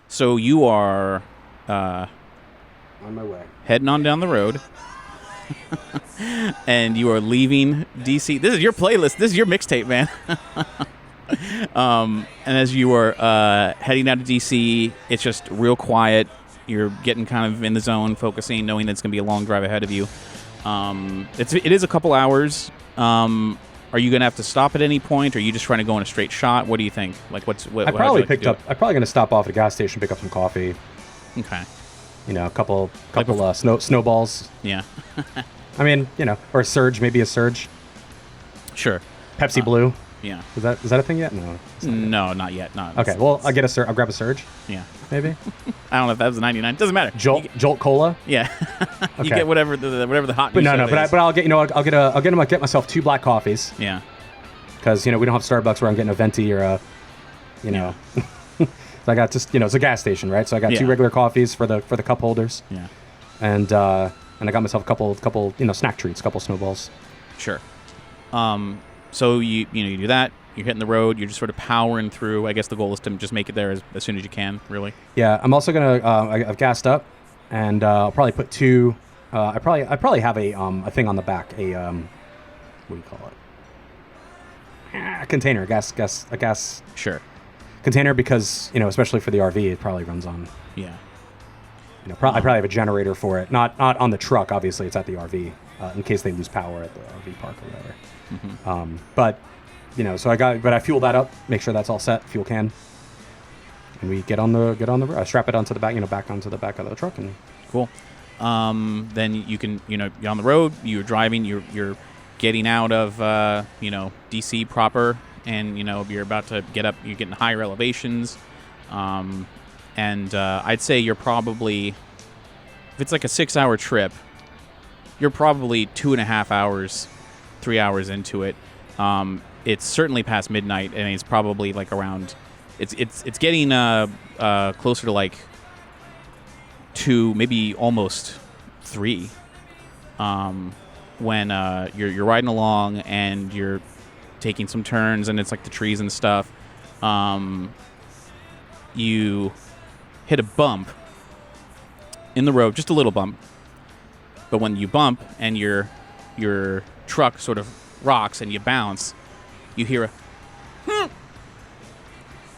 So you are On my way. heading on down the road, and you are leaving DC. This is your playlist. This is your mixtape, man. And as you are heading out to DC, it's just real quiet. You're getting kind of in the zone, focusing, knowing that it's going to be a long drive ahead of you. It is a couple hours. Are you going to have to stop at any point, or are you just trying to go in a straight shot? What do you think? Like, I'm probably going to stop off at a gas station, pick up some coffee. Okay. You know, a couple snowballs. Yeah. I mean, you know, or a Surge, maybe a Surge. Sure. Pepsi Blue. Yeah. Is that a thing yet? No. No, not yet. Not. Okay. Well, I'll grab a Surge. Yeah. Maybe. I don't know if that was a 99. Doesn't matter. Jolt Cola. Yeah. You Okay. get whatever the hot. But I'll get myself 2 black coffees. Yeah. Because we don't have Starbucks where I'm getting a venti or a, So I got just it's a gas station, right? So I got 2 regular coffees for the cup holders. Yeah. And I got myself a couple snack treats, a couple snowballs. Sure. So you do that. You're hitting the road. You're just sort of powering through. I guess the goal is to just make it there as soon as you can. Really. Yeah, I'm also gonna. I've gassed up, and I'll probably put 2. I probably have a thing on the back. A what do you call it? A container, a gas. Sure. Container, because especially for the RV, it probably runs on. Yeah. I probably have a generator for it. Not on the truck. Obviously, it's at the RV in case they lose power at the RV park or whatever. Mm-hmm. But I fuel that up, make sure that's all set, fuel can, and we get on the road. I strap it onto the back, back onto the back of the truck, and cool. Then you can, you're on the road, you're driving, you're getting out of, DC proper, and you're about to get up, you're getting higher elevations, and I'd say you're probably, if it's like a 6-hour trip, you're probably 2.5 hours, 3 hours into it. It's certainly past midnight, and it's probably like around. It's getting closer to like 2, maybe almost 3. When you're riding along and you're taking some turns, and it's like the trees and stuff. You hit a bump in the road, just a little bump. But when you bump and your truck sort of rocks and you bounce, you hear a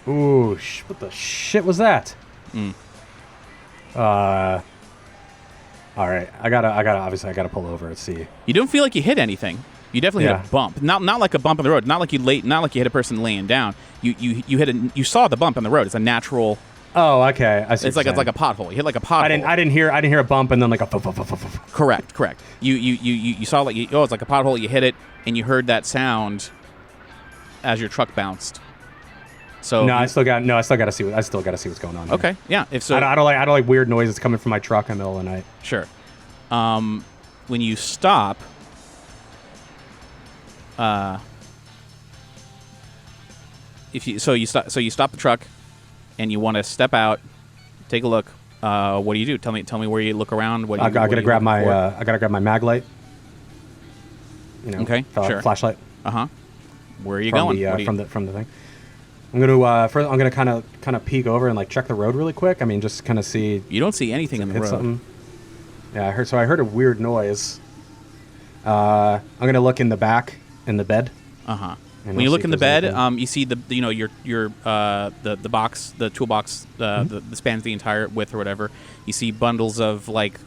ooh, what the shit was that? All right, I gotta pull over and see. You don't feel like you hit anything. You definitely hit a bump. Not like a bump on the road. Not like you hit a person laying down. You saw the bump on the road. It's a natural. Oh, okay. I see. It's like a pothole. You hit like a pothole. I didn't hear a bump and then like a. Correct. You saw it's like a pothole. You hit it and you heard that sound as your truck bounced. So I still gotta see what's going on. Okay, yeah. If so, I don't like weird noises coming from my truck in the middle of the night. Sure. When you stop, you stop the truck, and you want to step out, take a look. What do you do? Tell me where you look around. I gotta grab my mag light. Okay, sure. Flashlight. Where are you going? From the thing. I'm gonna kind of peek over and like check the road really quick. I mean, just kind of see. You don't see anything in the road. Something. Yeah, I heard a weird noise. I'm gonna look in the back in the bed. When you look in the bed, you see the box, the toolbox, the spans the entire width or whatever. You see bundles of like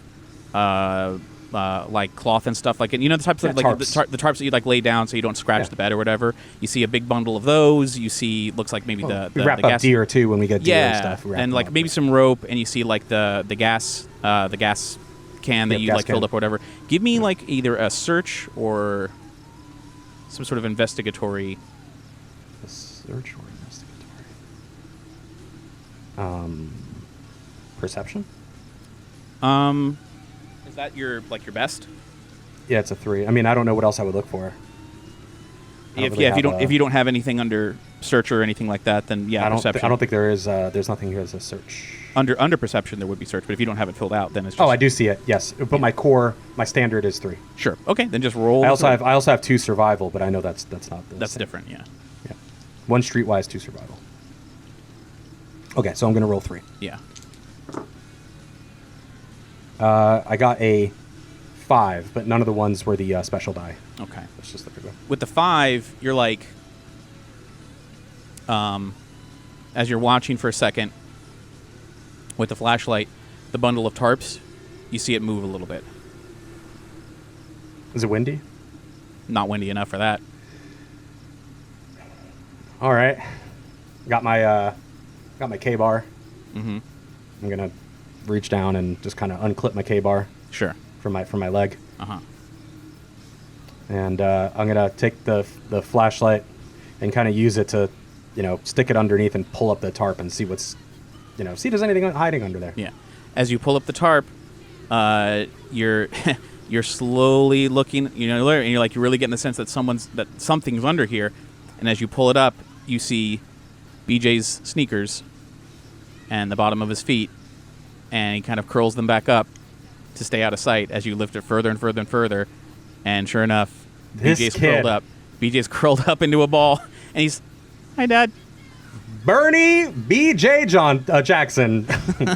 cloth and stuff, like the types of like tarps. the tarps that you like lay down so you don't scratch the bed or whatever. You see a big bundle of those. You see looks like maybe the we wrap the up gas deer too when we get deer and stuff. And like maybe some rope, and you see like the gas can that you like filled up or whatever. Give me like either a search or some sort of investigatory. A search or investigatory. Perception. Is that your best? Yeah, it's a 3. I mean, I don't know what else I would look for. If you don't have anything under search or anything like that, then perception. I don't think there is. There's nothing here as a search. Under perception, there would be search, but if you don't have it filled out, then it's just... Oh, I do see it. Yes, but my standard is 3. Sure. Okay, then just roll. I also have 2 survival, but I know that's not. That's different. Yeah. 1 streetwise, 2 survival. Okay, so I'm going to roll 3. Yeah. I got a 5, but none of the ones were the special die. Okay. Let's just look at them. With the 5, you're like, as you're watching for a second with the flashlight, the bundle of tarps, you see it move a little bit. Is it windy? Not windy enough for that. All right. Got my K-bar. Mm-hmm. I'm going to reach down and just kind of unclip my K-bar. Sure. From my leg. Uh-huh. And I'm going to take the flashlight and kind of use it to, stick it underneath and pull up the tarp and see what's, see if there's anything hiding under there. Yeah. As you pull up the tarp, you're you're slowly looking, and you're like, you're really getting the sense that something's under here. And as you pull it up, you see BJ's sneakers and the bottom of his feet, and he kind of curls them back up to stay out of sight as you lift it further and further and further. And sure enough, BJ's curled up into a ball, and he's, "Hi, Dad." Bernie B.J. Jackson.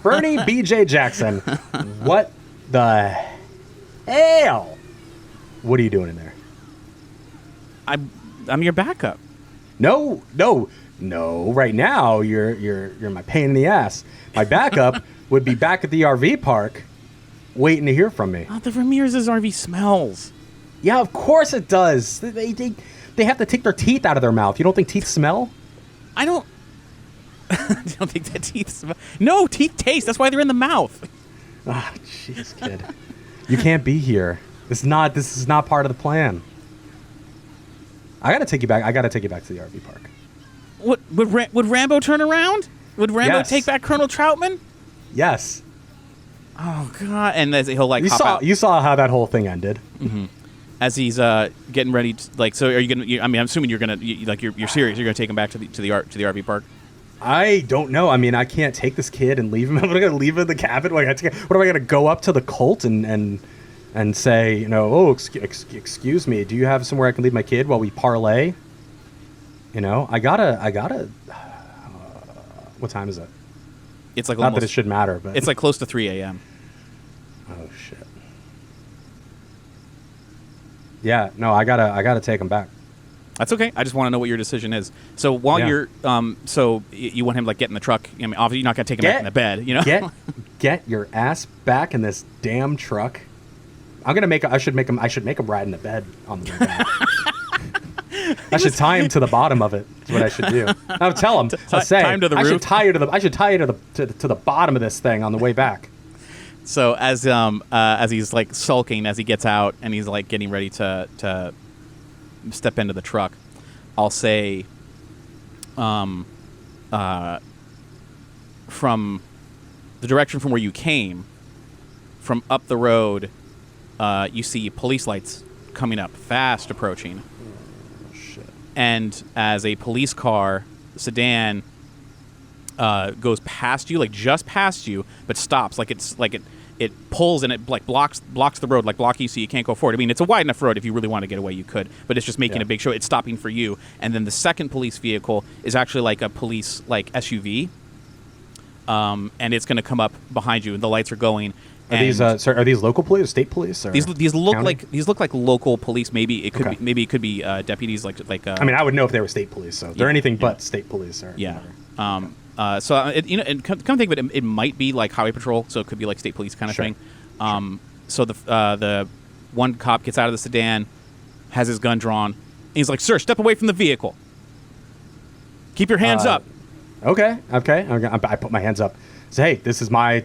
Bernie B.J. Jackson. What the hell? What are you doing in there? I'm your backup. No. Right now, you're my pain in the ass. My backup would be back at the RV park, waiting to hear from me. Oh, the Ramirez's RV smells. Yeah, of course it does. They have to take their teeth out of their mouth. You don't think teeth smell? I don't think that teeth smell. No, teeth taste. That's why they're in the mouth. Ah, jeez, kid. You can't be here. This is not part of the plan. I gotta take you back to the RV park. What would Rambo turn around? Would Rambo Yes. take back Colonel Troutman? Yes. Oh God! And as he'll like hop out. You saw how that whole thing ended. Mm-hmm. As he's getting ready, so are you gonna? I'm assuming you're gonna you're serious. You're gonna take him back to the RV park. I don't know. I mean, I can't take this kid and leave him. I'm gonna leave him in the cabin. What am I gonna go up to the cult and say, excuse me, do you have somewhere I can leave my kid while we parlay? I gotta. What time is it? It's like not that it should matter, but it's like close to 3 a.m. Oh shit. Yeah, no, I gotta take him back. That's okay. I just want to know what your decision is. So while you're, so you want him to get in the truck. I mean, obviously you're not gonna take him back in the bed, Get your ass back in this damn truck. I should make him ride in the bed on the way back. I should tie him to the bottom of it. Is what I should do. I'll tell him. I'll say tie him to the roof? I should tie you to the bottom of this thing on the way back. So as he's like sulking as he gets out and he's like getting ready to step into the truck, I'll say, from the direction from where you came, from up the road, you see police lights coming up, fast approaching. Oh, shit. And as a police car, sedan, goes past you, like just past you, but stops, it pulls and it like blocks the road, like blocking you so you can't go forward. I mean, it's a wide enough road if you really want to get away, you could, but it's just making a big show. It's stopping for you. And then the second police vehicle is actually like a police like SUV, and it's going to come up behind you, and the lights are going. Are these local police, state police? Or these look county? like local police. Maybe it could be deputies like. I mean, I would know if they were state police. So they're anything but state police. Or whatever. So and come think of it, it might be like highway patrol, so it could be like state police kind of thing. So the one cop gets out of the sedan, has his gun drawn, and he's like, "Sir, step away from the vehicle. Keep your hands up." Okay. I put my hands up. Say, hey, this is my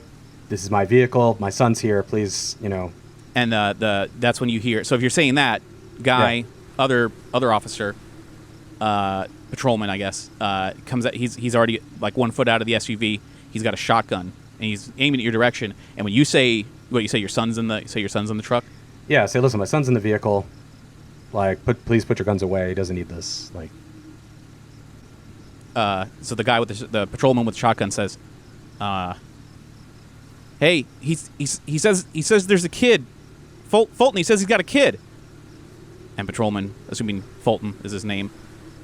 vehicle. My son's here. Please, And that's when you hear. So if you're saying that, guy, other officer, patrolman, I guess, comes out. He's already like 1 foot out of the SUV. He's got a shotgun and he's aiming at your direction. And when you say your son's in the truck. Yeah. Say, listen, my son's in the vehicle. Like, please put your guns away. He doesn't need this. Like. So the guy with the patrolman with the shotgun says, "Hey, he says there's a kid, Fulton. He says he's got a kid." And patrolman, assuming Fulton is his name.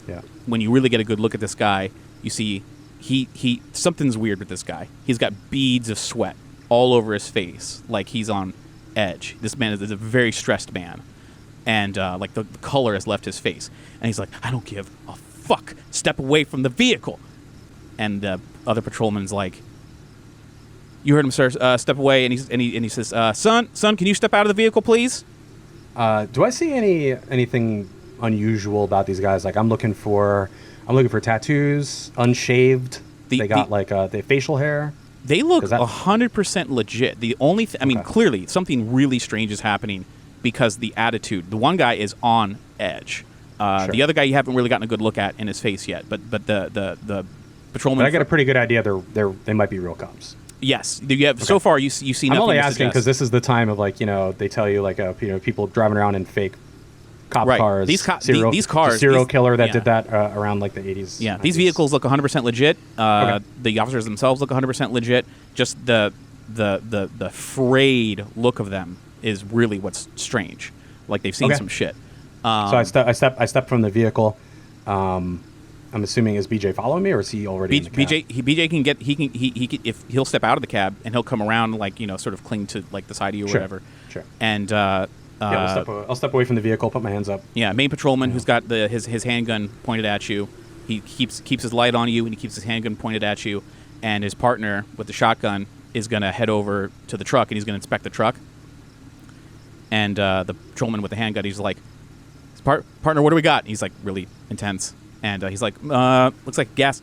Yeah. When you really get a good look at this guy, you see he something's weird with this guy. He's got beads of sweat all over his face, like he's on edge. This man is a very stressed man, and like the color has left his face. And he's like, I don't give a fuck. Step away from the vehicle. And the other patrolman's like, you heard him, sir. Step away. And he says, son, can you step out of the vehicle, please? Do I see anything unusual about these guys? Like I'm looking for tattoos, unshaved. They got the facial hair. They look 100% legit. The only clearly something really strange is happening because the attitude. The one guy is on edge. Sure. The other guy you haven't really gotten a good look at in his face yet. But the patrolman. But I get a pretty good idea. They might be real cops. Yes, you have. Okay. So far, you see nothing. I'm only asking because this is the time of they tell you people driving around in fake cop cars. These cars, serial killer that did that around the 80s. Yeah, 90s. These vehicles look 100% legit. Okay. The officers themselves look 100% legit. Just the frayed look of them is really what's strange. Like they've seen some shit. So I step from the vehicle. I'm assuming, is BJ following me, or is he already in the cab? BJ can get he can if he'll step out of the cab and he'll come around sort of cling to the side of you or whatever. Sure. And I'll step away from the vehicle, put my hands up. Yeah, main patrolman who's got his handgun pointed at you. He keeps his light on you and he keeps his handgun pointed at you. And his partner with the shotgun is gonna head over to the truck and he's gonna inspect the truck. And the patrolman with the handgun, he's like, partner, what do we got? And he's like really intense. And he's like, looks like gas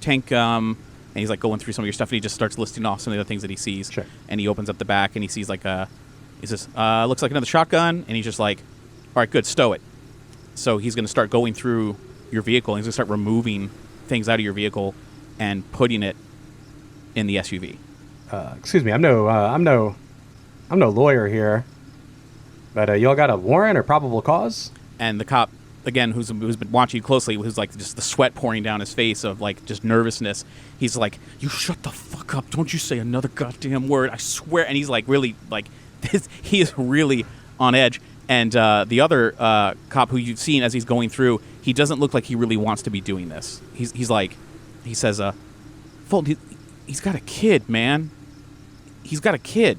tank. And he's like going through some of your stuff, and he just starts listing off some of the things that he sees. Sure. And he opens up the back, and he sees he says, looks like another shotgun. And he's just like, all right, good, stow it. So he's going to start going through your vehicle, and he's going to start removing things out of your vehicle and putting it in the SUV. Excuse me, I'm no lawyer here, but y'all got a warrant or probable cause? And the cop, again, who's been watching you closely, who's like just the sweat pouring down his face of just nervousness. He's like, "You shut the fuck up! Don't you say another goddamn word! I swear!" And he's like really he is really on edge. And the other cop who you've seen as he's going through, he doesn't look like he really wants to be doing this. He says, Fulton, he's got a kid, man. He's got a kid.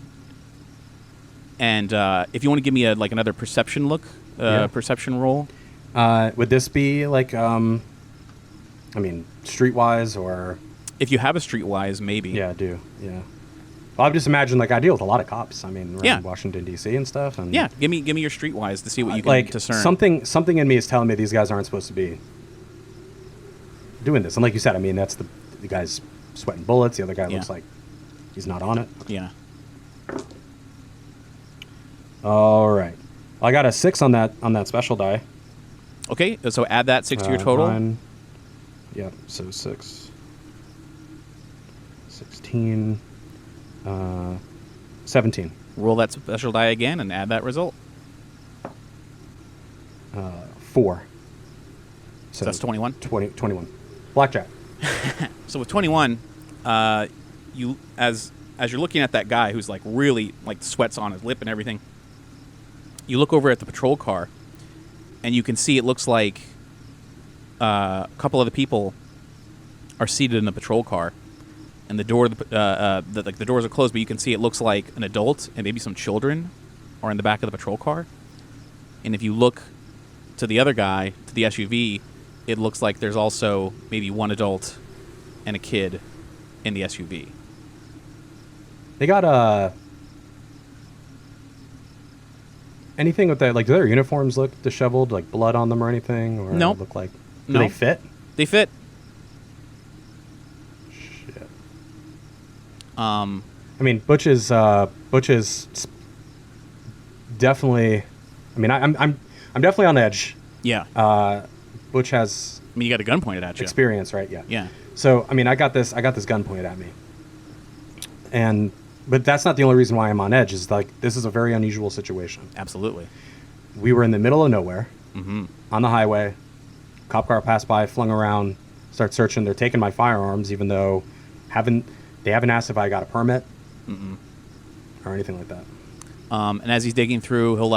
And if you want to give me another perception look, perception roll. Would this be streetwise or? If you have a streetwise, maybe. Yeah, I do. Yeah. Well, I've just imagined I deal with a lot of cops. Around Washington D.C. and stuff. And yeah, give me your streetwise to see what you can discern. Something in me is telling me these guys aren't supposed to be doing this. And like you said, that's the guy's sweating bullets. The other guy looks like he's not on it. Okay. Yeah. All right. I got a 6 on that special die. Okay, so add that 6 to your total. 9, yep, so 6. 16. 17. Roll that special die again and add that result. 4. So that's 21? 21. Blackjack. So with 21, you as you're looking at that guy who's really sweats on his lip and everything, you look over at the patrol car, and you can see it looks like a couple of the people are seated in the patrol car, and the door, the doors are closed, but you can see it looks like an adult and maybe some children are in the back of the patrol car. And if you look to the other guy, to the SUV, it looks like there's also maybe one adult and a kid in the SUV. They got anything with that? Do their uniforms look disheveled, blood on them or anything? Or no. Look like? No. Do they fit? They fit. Shit. Butch is definitely. I'm definitely on edge. Yeah. Butch has. You got a gun pointed at you. Experience, right? Yeah. Yeah. So I got this gun pointed at me, but that's not the only reason why I'm on edge. Is this is a very unusual situation. Absolutely. We were in the middle of nowhere, mm-hmm. on the highway. Cop car passed by, flung around, start searching. They're taking my firearms, even though they haven't asked if I got a permit or anything like that. And as he's digging through, he'll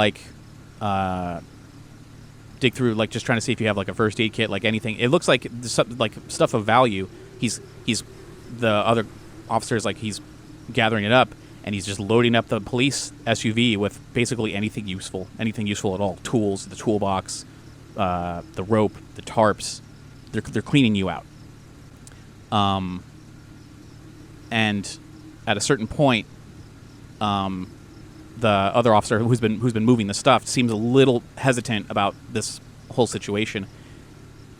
dig through just trying to see if you have a first aid kit, anything. It looks like stuff of value. he's the other officer is like he's gathering it up, and he's just loading up the police SUV with basically anything useful at all. Tools, the toolbox, the rope, the tarps. They're cleaning you out. And at a certain point, the other officer who's been moving the stuff seems a little hesitant about this whole situation.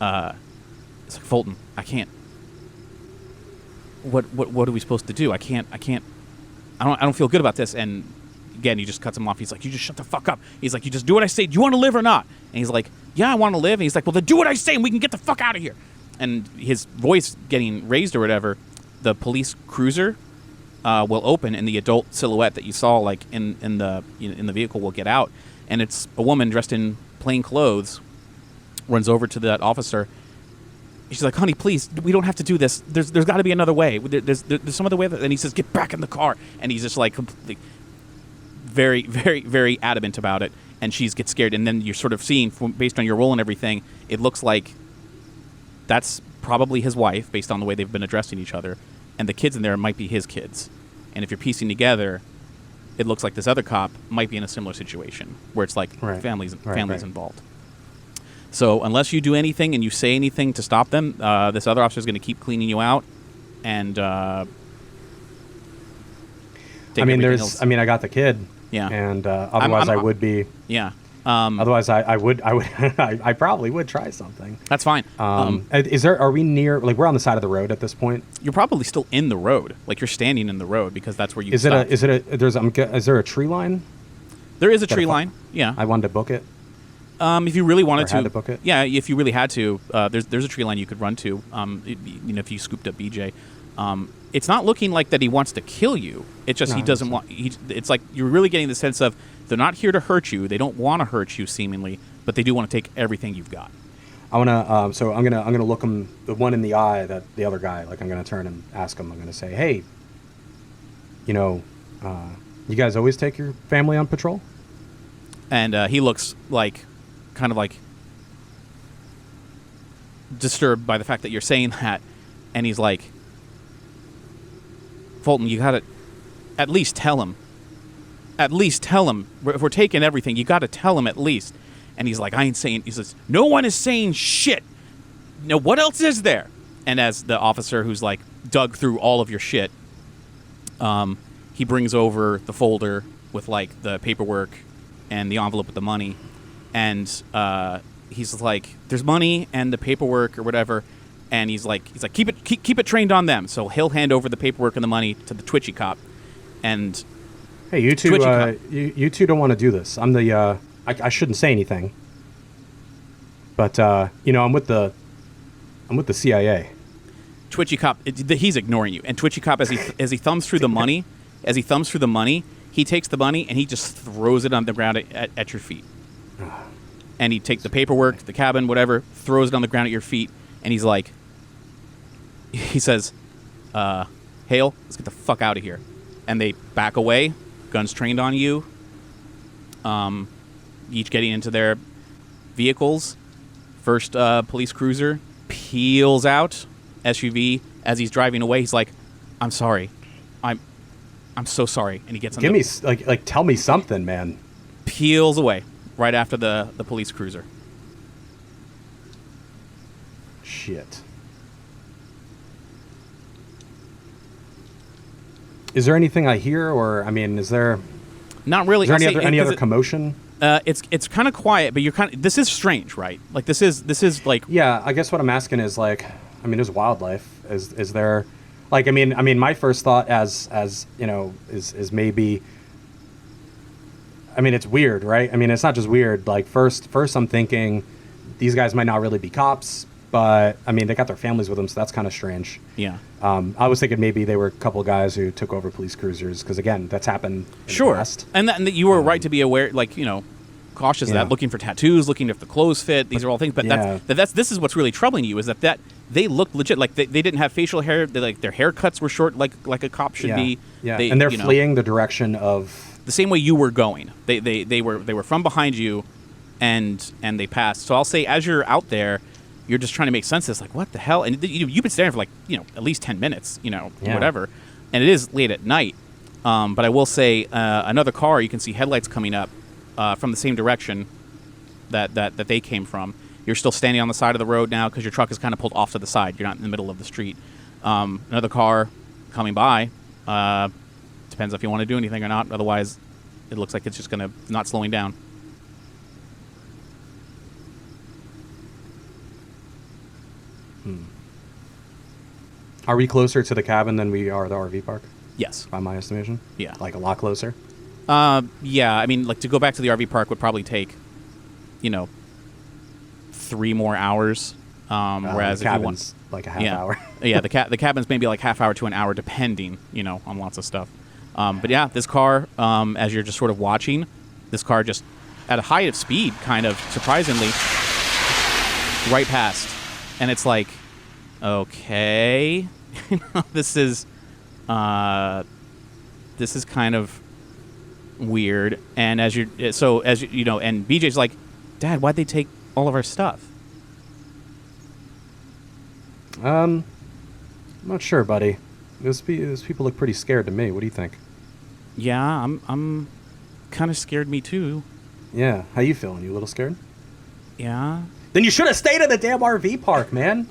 It's like, Fulton, I can't. What are we supposed to do? I don't feel good about this. And again, he just cuts him off. He's like, you just shut the fuck up. He's like, you just do what I say. Do you want to live or not? And he's like, yeah, I want to live. And he's like, well, then do what I say and we can get the fuck out of here. And his voice getting raised or whatever, the police cruiser will open, and the adult silhouette that you saw like in the vehicle will get out, and it's a woman dressed in plain clothes, runs over to that officer. She's like, honey, please, we don't have to do this. There's got to be another way. There's some other way. And he says, get back in the car. And he's just like completely, very, very, very adamant about it. And she gets scared. And then you're sort of seeing, based on your role and everything, it looks like that's probably his wife, based on the way they've been addressing each other. And the kids in there might be his kids. And if you're piecing together, it looks like this other cop might be in a similar situation where it's like families involved. So unless you do anything and you say anything to stop them, this other officer is going to keep cleaning you out. And I got the kid. Yeah. And otherwise, I would be. Yeah. Otherwise, I would. I probably would try something. That's fine. Are we near? Like, we're on the side of the road at this point. You're probably still in the road. Like, you're standing in the road because that's where you. Is there a tree line? There is a tree line. Yeah. I wanted to book it. If you really wanted to book it. Yeah, if you really had to, there's a tree line you could run to. If you scooped up BJ, it's not looking like that he wants to kill you. It's just he doesn't want. It's like you're really getting the sense of they're not here to hurt you. They don't want to hurt you, seemingly, but they do want to take everything you've got. I want to. So I'm gonna look him the one in the eye that the other guy. Like I'm gonna turn and ask him. I'm gonna say, hey, you guys always take your family on patrol? And he looks like. Kind of like disturbed by the fact that you're saying that, and he's like, Fulton, you gotta at least tell him. At least tell him. If we're taking everything, you gotta tell him at least. And he's like, I ain't saying. He says, no one is saying shit. No, what else is there? And as the officer who's like dug through all of your shit, he brings over the folder with like the paperwork and the envelope with the money. And he's like, "There's money and the paperwork or whatever," and he's like, "Keep it trained on them." So he'll hand over the paperwork and the money to the twitchy cop. And hey, you two, you two don't want to do this. I'm the I shouldn't say anything, but I'm with the CIA. Twitchy cop, he's ignoring you, and Twitchy cop as he thumbs through the money, he takes the money and he just throws it on the ground at your feet. And he takes the paperwork, the cabin, whatever, throws it on the ground at your feet, and he says, Hale, let's get the fuck out of here. And they back away, guns trained on you, each getting into their vehicles. First police cruiser peels out, SUV, as he's driving away, he's like, I'm sorry. I'm so sorry. And he gets on tell me something, man. Peels away. Right after the police cruiser. Shit. Is there anything I hear, or is there? Not really. Is there any other commotion? It's kind of quiet, but this is strange, right? Like this is like. Yeah, I guess what I'm asking is like, there's wildlife. Is there, like, my first thought as is maybe. It's weird, right? it's not just weird. Like, first I'm thinking these guys might not really be cops, but, they got their families with them, so that's kind of strange. Yeah. I was thinking maybe they were a couple of guys who took over police cruisers, because, again, that's happened in the past. And you were right to be aware, like, cautious of that, looking for tattoos, looking if the clothes fit. These are all things, but this is what's really troubling you, is that they look legit. Like, they didn't have facial hair. Like, their haircuts were short, like a cop should be. Yeah, and they're fleeing the direction of... The same way you were going. They were from behind you, and they passed. So I'll say, as you're out there, you're just trying to make sense of this, like, what the hell? And you've been staring for like, at least 10 minutes, whatever. And it is late at night. But I will say, another car, you can see headlights coming up from the same direction that they came from. You're still standing on the side of the road now because your truck is kind of pulled off to the side. You're not in the middle of the street. Another car coming by. Depends if you want to do anything or not. Otherwise, it looks like it's just going to not slowing down. Are we closer to the cabin than we are the RV park? Yes. By my estimation? Yeah. Like a lot closer? Yeah. I mean, like to go back to the RV park would probably take, 3 more hours. Whereas the if you cabin's want, like a half hour. Yeah, the cabin's maybe like half hour to an hour, depending, on lots of stuff. But yeah, this car, as you're just sort of watching, this car just at a height of speed, kind of surprisingly, right past, and it's like, okay, this is kind of weird. And and BJ's like, Dad, why'd they take all of our stuff? I'm not sure, buddy. Those people look pretty scared to me. What do you think? Yeah, I'm kind of scared, me too. Yeah, how you feeling? You a little scared? Yeah. Then you should have stayed at the damn RV park, man.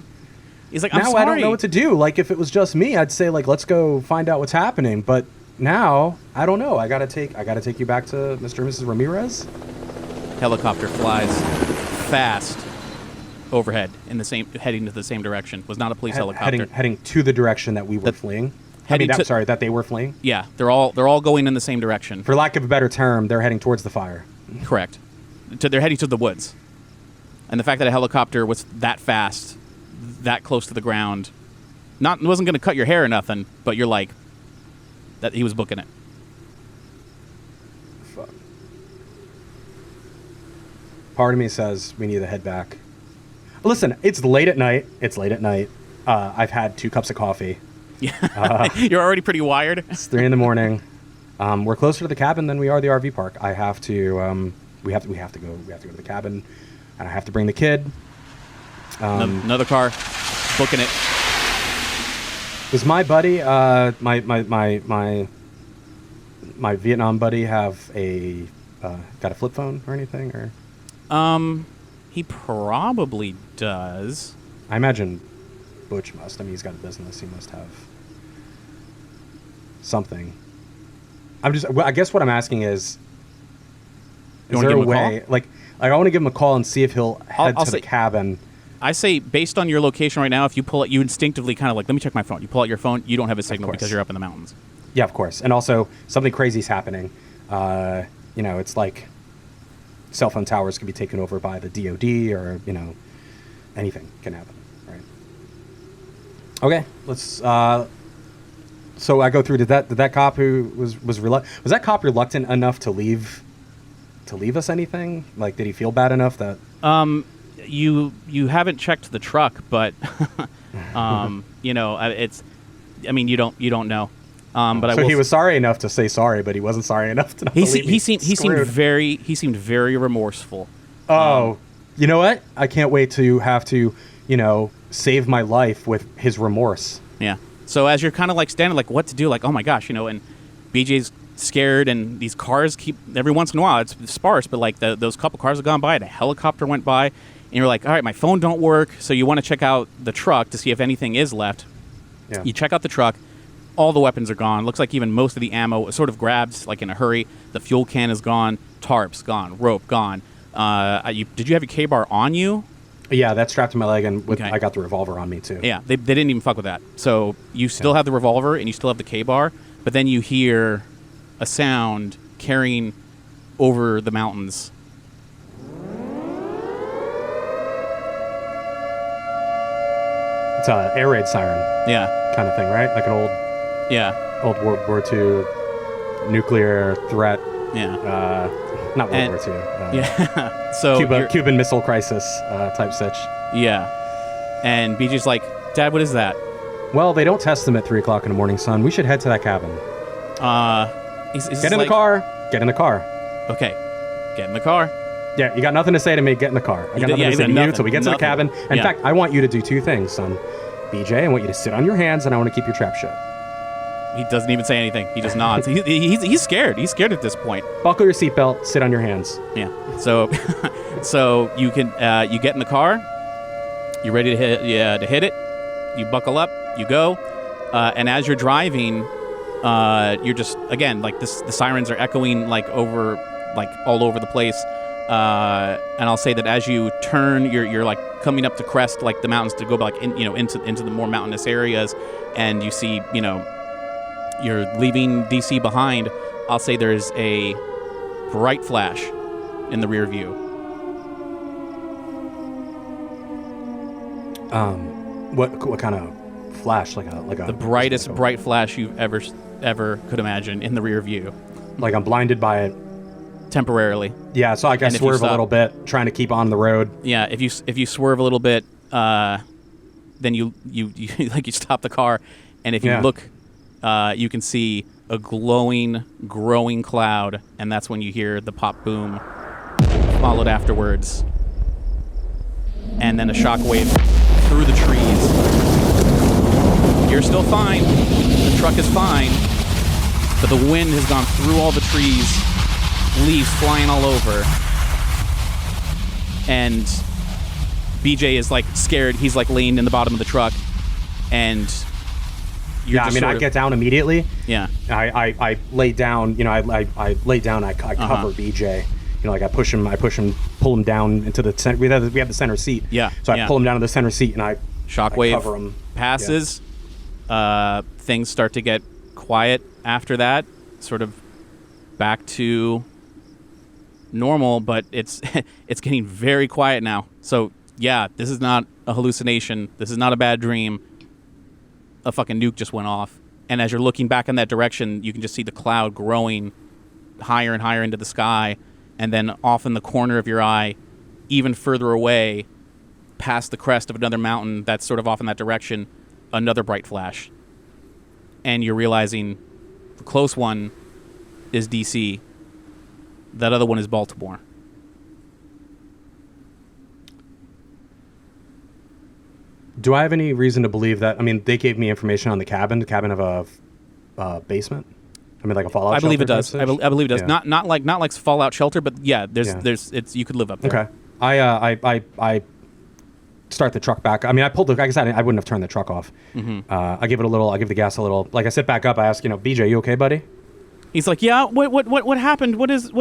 He's like, I'm now sorry. I don't know what to do. Like, if it was just me, I'd say, like, let's go find out what's happening. But now, I don't know. I gotta take you back to Mr. and Mrs. Ramirez. Helicopter flies fast overhead heading to the same direction. Was not a police helicopter. Heading to the direction that we were fleeing. That they were fleeing. Yeah, they're all going in the same direction. For lack of a better term, they're heading towards the fire. Correct. They're heading to the woods. And the fact that a helicopter was that fast, that close to the ground, wasn't going to cut your hair or nothing, but you're like, that he was booking it. Fuck. Part of me says we need to head back. Listen, it's late at night. I've had 2 cups of coffee. Yeah. You're already pretty wired. It's 3 a.m. We're closer to the cabin than we are the RV park. I have to. We have to go to the cabin, and I have to bring the kid. Another car, booking it. Does my buddy, my Vietnam buddy, have got a flip phone or anything, or? He probably does. I imagine Butch must. I mean, he's got a business. He must have something. I guess what I'm asking is there a way, like I want to give him a call and see if he'll head to the cabin. I say, based on your location right now, if you pull it, you instinctively kind of like, let me check my phone. You pull out your phone, you don't have a signal because you're up in the mountains. Yeah, of course. And also, something crazy's happening. It's like cell phone towers could be taken over by the DOD, or anything can happen, right? Okay, let's. So I go through. Did that cop who was that cop reluctant enough to leave us anything? Like, did he feel bad enough that? You haven't checked the truck, but it's. I mean, you don't know. But so he was sorry enough to say sorry, but he wasn't sorry enough to not believe me. He seemed very remorseful. Oh, you know what? I can't wait to have to, save my life with his remorse. Yeah. So as you're kind of like standing, like what to do, like oh my gosh, and BJ's scared, and these cars keep every once in a while it's sparse, but like those couple cars have gone by, and a helicopter went by, and you're like, all right, my phone don't work, so you want to check out the truck to see if anything is left. Yeah. You check out the truck. All the weapons are gone. Looks like even most of the ammo was sort of grabbed, like in a hurry. The fuel can is gone. Tarp's gone. Rope gone. Did you have your K-bar on you? Yeah, that's strapped to my leg, and I got the revolver on me too. Yeah, they didn't even fuck with that. So you still have the revolver, and you still have the K-bar, but then you hear a sound carrying over the mountains. It's an air raid siren. Yeah. Kind of thing, right? Like an old... Yeah. Old World War II nuclear threat. Yeah. Not World War II. Yeah. So Cuban Missile Crisis type sitch. Yeah. And BJ's like, Dad, what is that? Well, they don't test them at 3 o'clock in the morning, son. We should head to that cabin. He's Get in the car. Get in the car. Okay. Get in the car. Yeah, you got nothing to say to me. Get in the car. I got nothing to say to you until we get to the cabin. In fact, I want you to do two things, son. BJ, I want you to sit on your hands, and I want to keep your trap shut. He doesn't even say anything. He just nods. He's scared. He's scared at this point. Buckle your seatbelt. Sit on your hands. Yeah. So, so you can you get in the car. You're ready to hit it. You buckle up. You go. And as you're driving, you're just again like this. The sirens are echoing like over, like all over the place. And I'll say that as you turn, you're like coming up to crest like the mountains to go back into the more mountainous areas, and you see you're leaving DC behind. I'll say there's a bright flash in the rear view. What kind of flash? Like a the brightest bright flash you've ever could imagine in the rear view. Like I'm blinded by it. Temporarily. Yeah, so I can swerve a little bit, trying to keep on the road. Yeah, if you swerve a little bit, then you stop the car, and if you look, you can see a glowing, growing cloud, and that's when you hear the pop boom, followed afterwards, and then a shockwave through the trees. You're still fine. The truck is fine, but the wind has gone through all the trees. Leaves flying all over, and BJ is like scared. He's like laying in the bottom of the truck, and I get down immediately. Yeah, I lay down. I lay down. I cover BJ. Like I push him, pull him down into the center. We have the center seat. Yeah, so I pull him down to the center seat, and I cover him. Passes. Yeah. Things start to get quiet after that. Sort of back to normal, but it's getting very quiet now. So yeah, this is not a hallucination. This is not a bad dream. A fucking nuke just went off, and as you're looking back in that direction, you can just see the cloud growing higher and higher into the sky, and then off in the corner of your eye, even further away, past the crest of another mountain that's sort of off in that direction, another bright flash, and you're realizing the close one is DC. That other one is Baltimore. Do I have any reason to believe that? I mean, they gave me information on the cabin of a basement. I mean, like a fallout. I believe it does. I believe it does. Yeah. Not like fallout shelter, but yeah, there's you could live up there. Okay. I start the truck back. I mean, I pulled the. Like I said, I wouldn't have turned the truck off. Mm-hmm. I give the gas a little. Like I sit back up. I ask, BJ, you okay, buddy? He's like, yeah. What happened? What? Listen.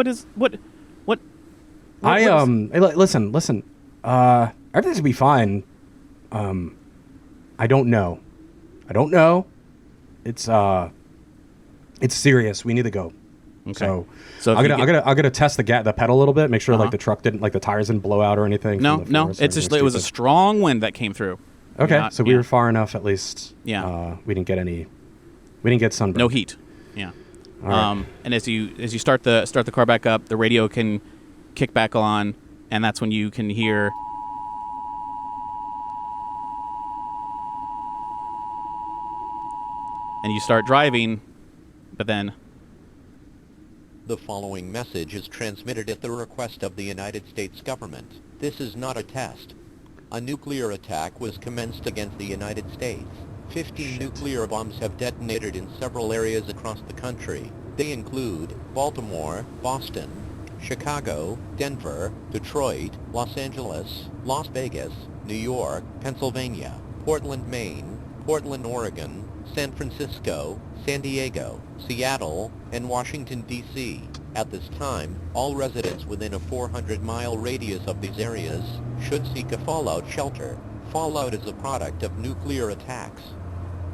Everything's gonna be fine. I don't know. It's serious. We need to go. Okay. So I'm gonna test the pedal a little bit. Make sure like the truck didn't the tires didn't blow out or anything. No. It's just it was a strong wind that came through. Okay. We were far enough at least. Yeah. We didn't get sunburned. No heat. Yeah. Right. And as you start the car back up, the radio can kick back on, and that's when you can hear. And you start driving, but then. The following message is transmitted at the request of the United States government. This is not a test. A nuclear attack was commenced against the United States. 15 nuclear bombs have detonated in several areas across the country. They include Baltimore, Boston, Chicago, Denver, Detroit, Los Angeles, Las Vegas, New York, Pennsylvania, Portland, Maine, Portland, Oregon, San Francisco, San Diego, Seattle, and Washington, D.C. At this time, all residents within a 400-mile radius of these areas should seek a fallout shelter. Fallout is a product of nuclear attacks.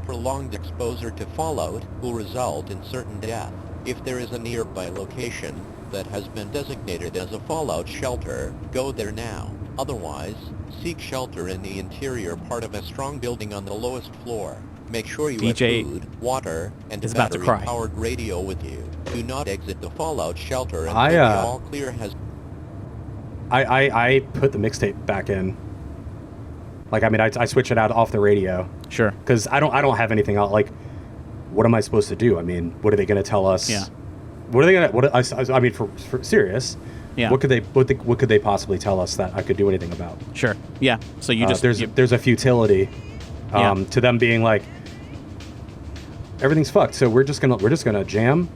Prolonged exposure to fallout will result in certain death. If there is a nearby location that has been designated as a fallout shelter, go there now. Otherwise, seek shelter in the interior part of a strong building on the lowest floor. Make sure you have food, water, and a battery-powered radio with you. Do not exit the fallout shelter until the all clear has... I put the mixtape back in. Like, I mean, I switch it out off the radio. Sure. Because I don't have anything else. Like, what am I supposed to do? I mean, what are they going to tell us? Yeah. What are they going to... I mean, for serious, Yeah. What could they possibly tell us that I could do anything about? Sure. Yeah. So you just there's a futility to them being like, everything's fucked. So we're just gonna jam.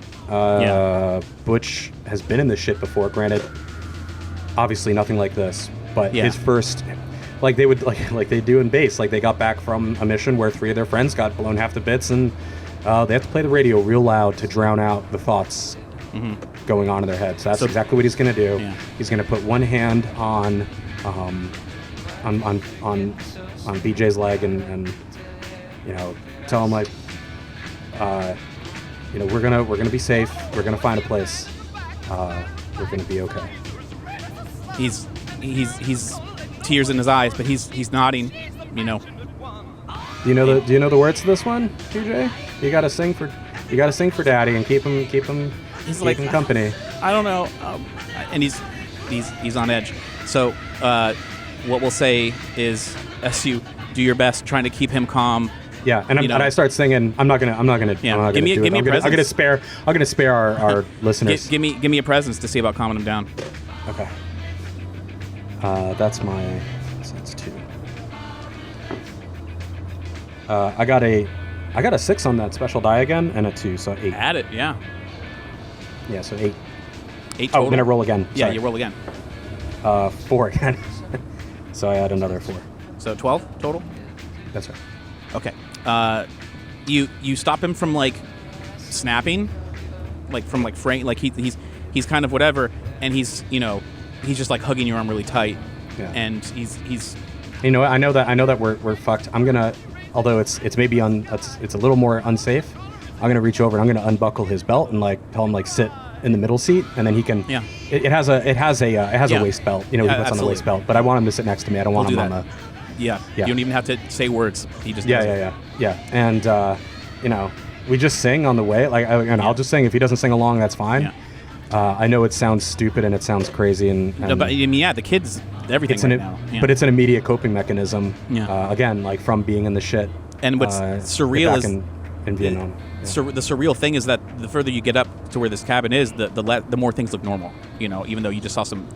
Butch has been in this shit before. Granted, obviously nothing like this, but his first, like they would like they do in base, like they got back from a mission where 3 of their friends got blown half to bits, and they have to play the radio real loud to drown out the thoughts going on in their head. So that's exactly what he's gonna do. Yeah. He's gonna put one hand on BJ's leg and tell him like, we're gonna be safe. We're gonna find a place. We're gonna be okay. He's tears in his eyes, but he's nodding. Do you know the words to this one, DJ? You gotta sing for Daddy and keep him company. I don't know, and he's on edge. So what we'll say is, as you do your best trying to keep him calm. Yeah, and I start singing. I'm not gonna. Give me a presence. I'm gonna spare our listeners. Give me a presence to see about calming him down. Okay. That's 2. I got a 6 on that special die again, and a 2, so 8. Add it, yeah. Yeah, so 8. 8 total. Oh, then I roll again. Yeah, you roll again. 4 again. So I add another 4. So 12 total. That's right. Okay. You stop him from like snapping, like from like frame, like he's kind of whatever, and he's just like hugging your arm really tight, and he's. I know that we're fucked. I'm gonna, although it's maybe it's a little more unsafe. I'm gonna reach over and I'm gonna unbuckle his belt and like tell him like sit in the middle seat, and then he can. Yeah. It has a waist belt. He puts on a waist belt, but I want him to sit next to me. I don't want him on the. Yeah. You don't even have to say words. He just. Yeah. And we just sing on the way. Like, I'll just sing. If he doesn't sing along, that's fine. Yeah. I know it sounds stupid and it sounds crazy and no, but the kids, everything now. Yeah. But it's an immediate coping mechanism. Yeah. Again, like from being in the shit. And what's surreal is in Vietnam. The surreal thing is that the further you get up to where this cabin is, the more things look normal. Even though you just saw some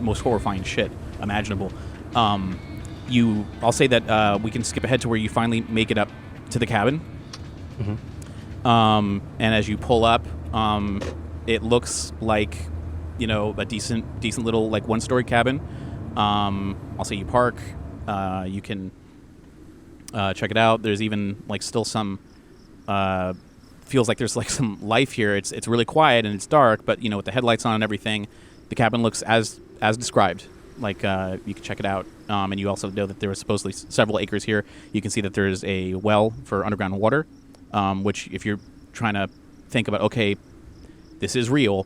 most horrifying shit imaginable. I'll say that we can skip ahead to where you finally make it up to the cabin. Mm-hmm. And as you pull up, it looks like, a decent little like 1-story cabin. I'll say you park. You can check it out. There's even like still some feels like there's like some life here. It's really quiet and it's dark, but with the headlights on and everything, the cabin looks as described. Like you can check it out, and you also know that there are supposedly several acres here. You can see that there is a well for underground water, which if you're trying to think about, okay, this is real,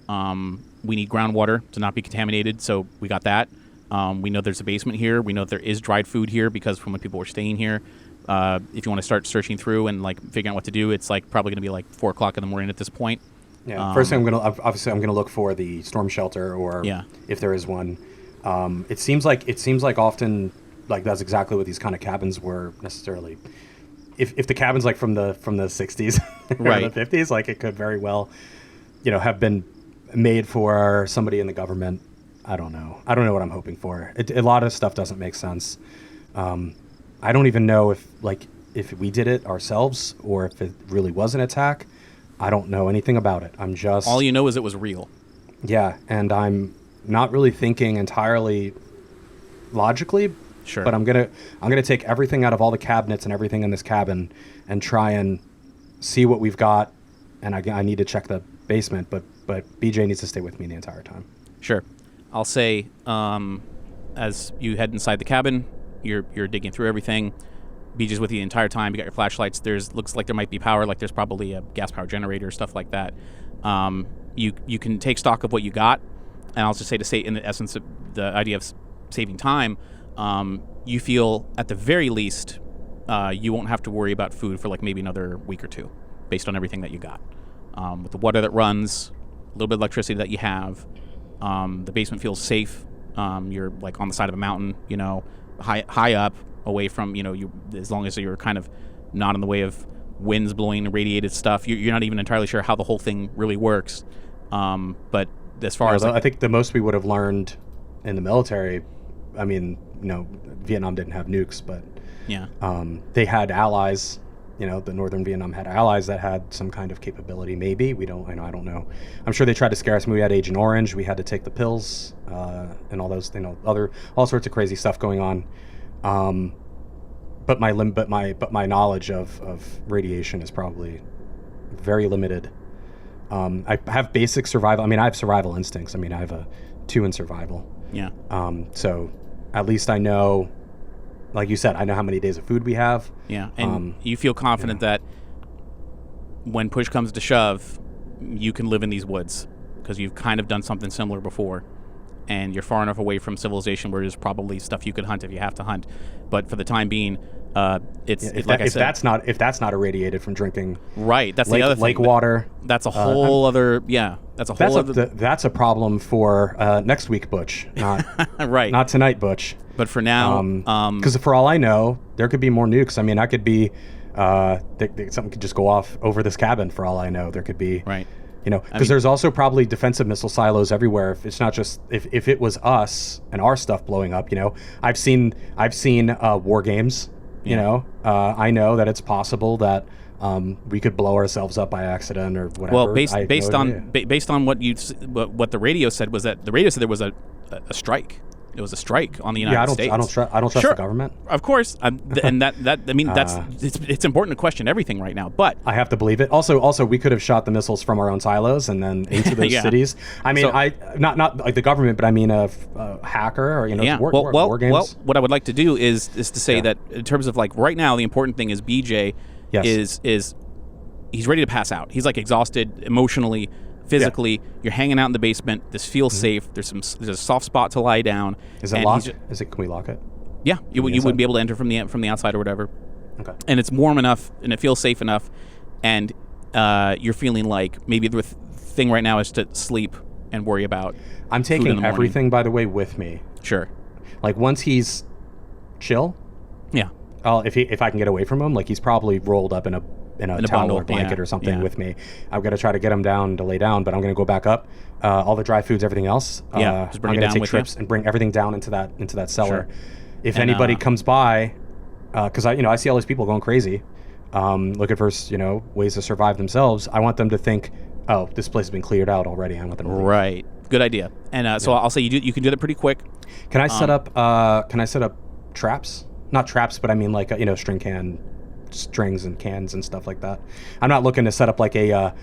we need groundwater to not be contaminated, so we got that. We know there's a basement here. We know there is dried food here because from when people were staying here. If you want to start searching through and like figuring out what to do, it's like probably going to be like 4 o'clock in the morning at this point. Yeah. First thing I'm gonna look for the storm shelter, or if there is one. It seems like often like that's exactly what these kind of cabins were necessarily. If the cabin's like from the 60s right. or the 50s, like it could very well, have been made for somebody in the government. I don't know what I'm hoping for. A lot of stuff doesn't make sense. I don't even know if we did it ourselves or if it really was an attack. I don't know anything about it. I'm just all you know is it was real. Yeah, and I'm not really thinking entirely logically. Sure. But I'm gonna take everything out of all the cabinets and everything in this cabin and try and see what we've got. And I need to check the basement, but BJ needs to stay with me the entire time. Sure. I'll say as you head inside the cabin, you're digging through everything. BJ's with you the entire time. You got your flashlights. Looks like there might be power. Like there's probably a gas power generator, stuff like that. You can take stock of what you got, and I'll just say to say in the essence of the idea of saving time. You feel at the very least you won't have to worry about food for like maybe another week or two, based on everything that you got. With the water that runs, a little bit of electricity that you have, the basement feels safe. You're like on the side of a mountain, high up, away from you. As long as you're kind of not in the way of winds blowing radiated stuff, you're not even entirely sure how the whole thing really works. But as far as I think the most we would have learned in the military, I mean, Vietnam didn't have nukes, but yeah, they had allies. The Northern Vietnam had allies that had some kind of capability. Maybe I don't know. I'm sure they tried to scare us when we had Agent Orange. We had to take the pills and all those, all sorts of crazy stuff going on. But my knowledge of radiation is probably very limited. I have basic survival. I mean, I have survival instincts. I mean, I have a 2 in survival. Yeah. So at least I know, like you said, I know how many days of food we have. Yeah. And you feel confident that when push comes to shove, you can live in these woods because you've kind of done something similar before. And you're far enough away from civilization where there's probably stuff you could hunt if you have to hunt. But for the time being, if that's not irradiated from drinking, right? That's the other thing. Lake water. That's a whole other. Yeah, that's a problem for next week, Butch. Not right. Not tonight, Butch. But for now, because for all I know, there could be more nukes. I mean, I could be something could just go off over this cabin. For all I know, there could be right. Because there's also probably defensive missile silos everywhere. If it's not just if it was us and our stuff blowing up, I've seen war games. I know that it's possible that we could blow ourselves up by accident or whatever. Well, based on what the radio said was that the radio said there was a strike. It was a strike on the United States. I don't trust the government. Of course, and it's important to question everything right now. But I have to believe it. Also, we could have shot the missiles from our own silos and then into those cities. I mean, not like the government, but I mean a hacker or war games. Well, what I would like to do is to say that in terms of like right now, the important thing is BJ is he's ready to pass out. He's like exhausted emotionally. Physically, you're hanging out in the basement. This feels safe. There's a soft spot to lie down. Is it locked? Can we lock it? Yeah, you wouldn't be able to enter from the outside or whatever. Okay. And it's warm enough, and it feels safe enough, and you're feeling like maybe the thing right now is to sleep and worry about. I'm taking everything, by the way, with me. Sure. Like once he's chill. Yeah. If I can get away from him, like he's probably rolled up in a towel bundle, or blanket or something with me. I'm going to try to get him down to lay down, but I'm going to go back up. All the dry foods, everything else. Just bring I'm it going to down take with trips you. and bring everything down into that cellar. Sure. If anybody comes by, because I see all these people going crazy, looking for ways to survive themselves. I want them to think, oh, this place has been cleared out already. I want them to leave. Right. Good idea. And so I'll say you can do that pretty quick. Can I set up traps? Not traps, but I mean like strings and cans and stuff like that. I'm not looking to set up like a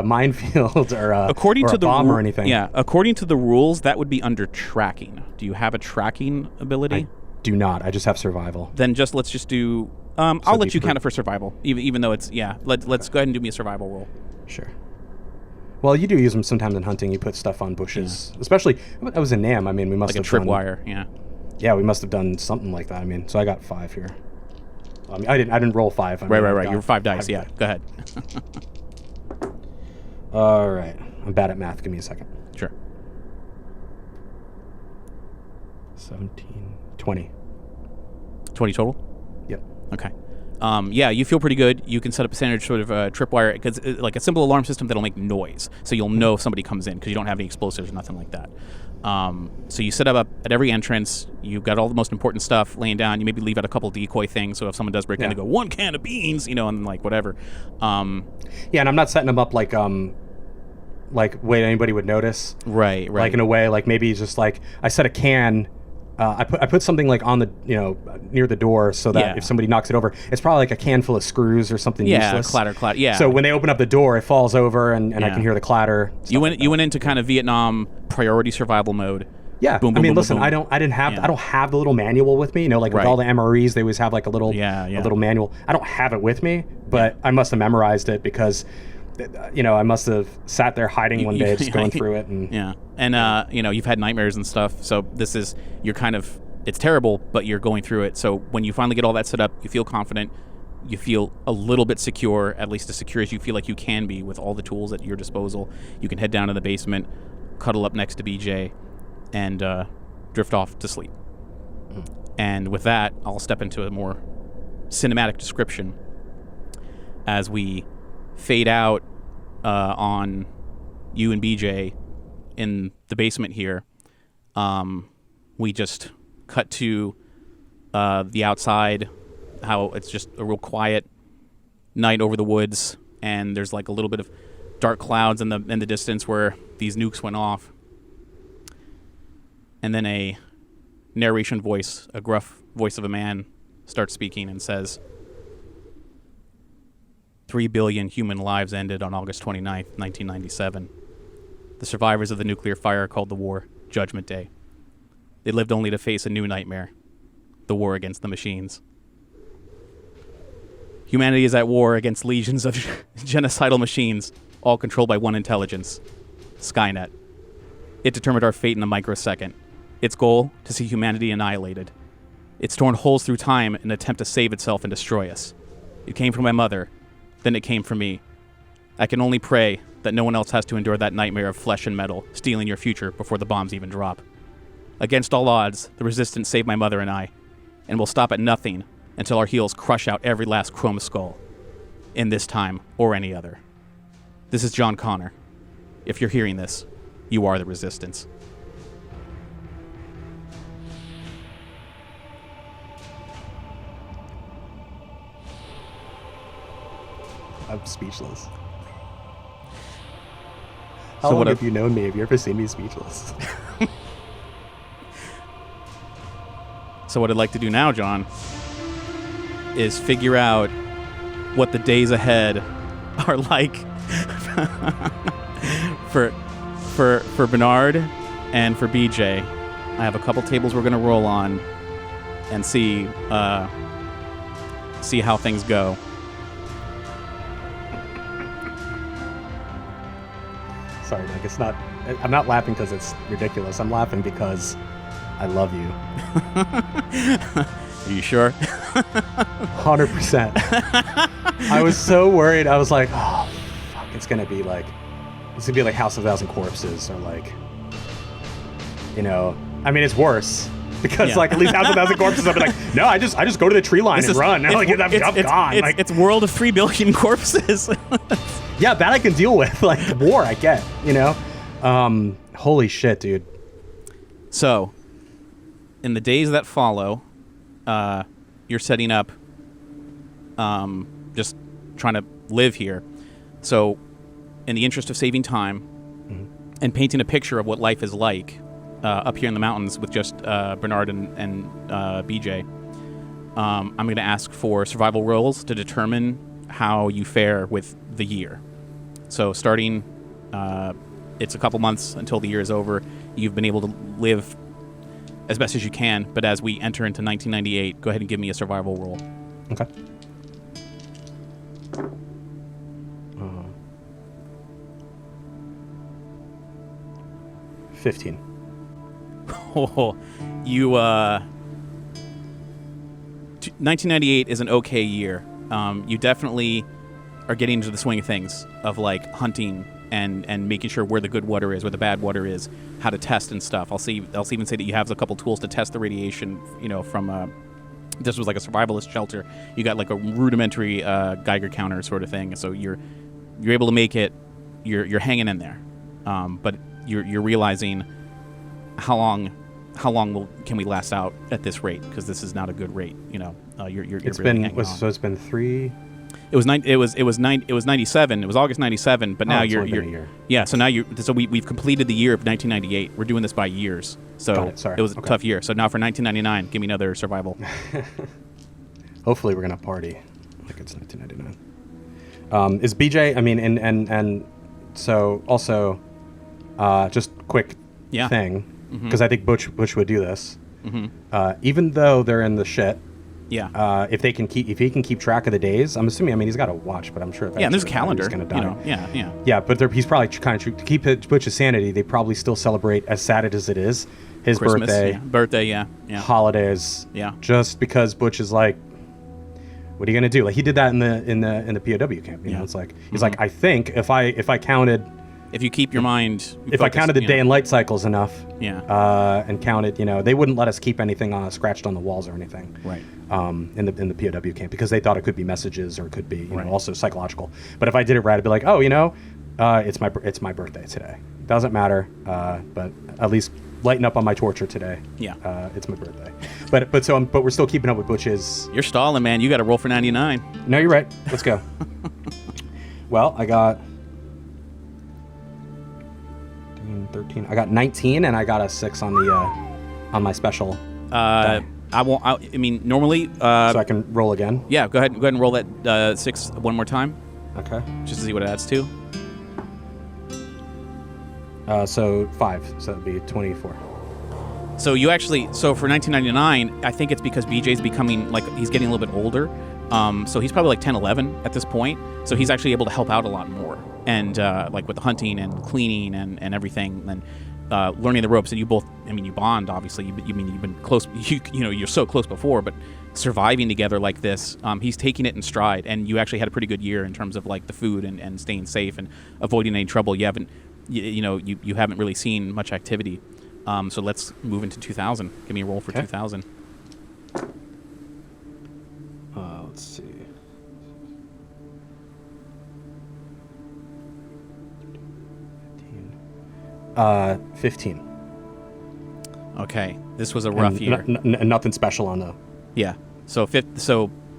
minefield or a bomb or anything. Yeah, according to the rules, that would be under tracking. Do you have a tracking ability? I do not. I just have survival. Then let's just do. I'll let you count it for survival, even though it's Let's go ahead and do me a survival roll. Sure. Well, you do use them sometimes in hunting. You put stuff on bushes, especially. That was in NAM. I mean, we must have like a tripwire. Yeah. Yeah, we must have done something like that. I mean, so I got 5 here. I mean, I didn't roll 5. Right. You were 5 dice. Yeah. Go ahead. All right. I'm bad at math. Give me a second. Sure. 17, 20. 20 total? Yep. Okay. You feel pretty good. You can set up a standard sort of tripwire, because like a simple alarm system that'll make noise, so you'll know if somebody comes in because you don't have any explosives or nothing like that. So you set up at every entrance. You've got all the most important stuff laying down. You maybe leave out a couple decoy things, so if someone does break in, they go 1 can of beans, and like whatever. And I'm not setting them up like way anybody would notice. Right. Like in a way, like maybe it's just like I set a can. I put something like on the near the door so that if somebody knocks it over, it's probably like a can full of screws or something useless. Clatter. Yeah. So when they open up the door, it falls over and I can hear the clatter. You went into kind of Vietnam priority survival mode. Yeah. Boom, I mean, boom, listen, boom. I don't have the little manual with me. Like with all the MREs, they always have like a little manual. I don't have it with me, but I must have memorized it because I must have sat there hiding one day just going through it. And you've had nightmares and stuff, so it's terrible, but you're going through it. So when you finally get all that set up, you feel confident, you feel a little bit secure, at least as secure as you feel like you can be with all the tools at your disposal. You can head down to the basement, cuddle up next to BJ, and drift off to sleep. And with that, I'll step into a more cinematic description as we fade out on you and BJ in the basement here. We just cut to the outside, how it's just a real quiet night over the woods, and there's like a little bit of dark clouds in the distance where these nukes went off. And then a narration voice, a gruff voice of a man, starts speaking and says, 3 billion human lives ended on August 29th, 1997. The survivors of the nuclear fire called the war Judgment Day. They lived only to face a new nightmare, the war against the machines. Humanity is at war against legions of genocidal machines, all controlled by one intelligence, Skynet. It determined our fate in a microsecond. Its goal, to see humanity annihilated. It's torn holes through time in an attempt to save itself and destroy us. It came from my mother, then it came from me. I can only pray that no one else has to endure that nightmare of flesh and metal, stealing your future before the bombs even drop. Against all odds, the Resistance saved my mother and I, and will stop at nothing until our heels crush out every last chrome skull, in this time or any other. This is John Connor. If you're hearing this, you are the Resistance. I'm speechless. How long have you known me? Have you ever seen me speechless? So what I'd like to do now, John, is figure out what the days ahead are like for Bernard and for BJ. I have a couple tables we're going to roll on and see how things go. Sorry, Nick. It's not. I'm not laughing because it's ridiculous. I'm laughing because I love you. Are you sure? 100%. I was so worried. I was like, oh, fuck. It's gonna be like House of a Thousand Corpses, or like, you know. I mean, it's worse because like at least House of a Thousand Corpses, I'd be like, no, I just go to the tree line and run. I'm gone. It's world of 3 billion corpses. Yeah, that I can deal with. Like, war, I get, you know? Holy shit, dude. So, in the days that follow, you're setting up, just trying to live here. So, in the interest of saving time and painting a picture of what life is like up here in the mountains with just Bernard and BJ, I'm going to ask for survival rolls to determine how you fare with the year. So starting, it's a couple months until the year is over. You've been able to live as best as you can, but as we enter into 1998, go ahead and give me a survival roll. Okay. 15. Oh, 1998 is an okay year. You definitely are getting into the swing of things of like hunting and making sure where the good water is, where the bad water is, how to test and stuff. I'll even say that you have a couple tools to test the radiation, you know, from this was like a survivalist shelter. You got like a rudimentary Geiger counter sort of thing, so you're able to make it. You're hanging in there, but you're realizing how long can we last out at this rate, because this is not a good rate, you know. It's really hanging on. So it's been 3. It was 97. It was August 97. But now you're been a year. Yeah. So now we've completed the year of 1998. We're doing this by years. So it was a tough year. So now for 1999, give me another survival. Hopefully we're gonna party like it's 1999. Is BJ? I mean, and so also, just quick thing, because I think Butch would do this. Even though they're in the shit. Yeah. If he can keep track of the days, I'm assuming. I mean, he's got a watch, but I'm sure. Yeah, and there's a calendar. He's gonna die. You know, yeah. Yeah, but he's probably kind of true to keep Butch's sanity. They probably still celebrate, as sad as it is, his Christmas, birthday, yeah, holidays, just because Butch is like, what are you gonna do? Like he did that in the POW camp. You know, it's like he's like, I think if I counted. If you keep your mind... If I counted the day and light cycles enough, and counted, you know, they wouldn't let us keep anything scratched on the walls or anything, right? In the POW camp, because they thought it could be messages or it could be, you know, also psychological. But if I did it right, I'd be like, oh, you know, It's my birthday today. Doesn't matter, but at least lighten up on my torture today. Yeah. It's my birthday. But we're still keeping up with Butch's. You're stalling, man. You got to roll for 99. No, you're right. Let's go. Well, I got 13. I got 19, and I got a 6 on the on my special. Die. I won't. I mean, normally. So I can roll again. Yeah. Go ahead and roll that 6 one more time. Okay. Just to see what it adds to. So 5. So that'd be 24. So you actually. So for 1999, I think it's because BJ's becoming like he's getting a little bit older. So he's probably like 10, 11 at this point. So he's actually able to help out a lot more, and like with the hunting and cleaning and everything, and learning the ropes. And you both, I mean, you bond obviously. You've been close. You're so close before, but surviving together like this, he's taking it in stride. And you actually had a pretty good year in terms of like the food and staying safe and avoiding any trouble. You haven't, you haven't really seen much activity. So let's move into 2000. Give me a roll for 2000. Let's see. 15. Okay, this was a rough year. Nothing special on the. Yeah. So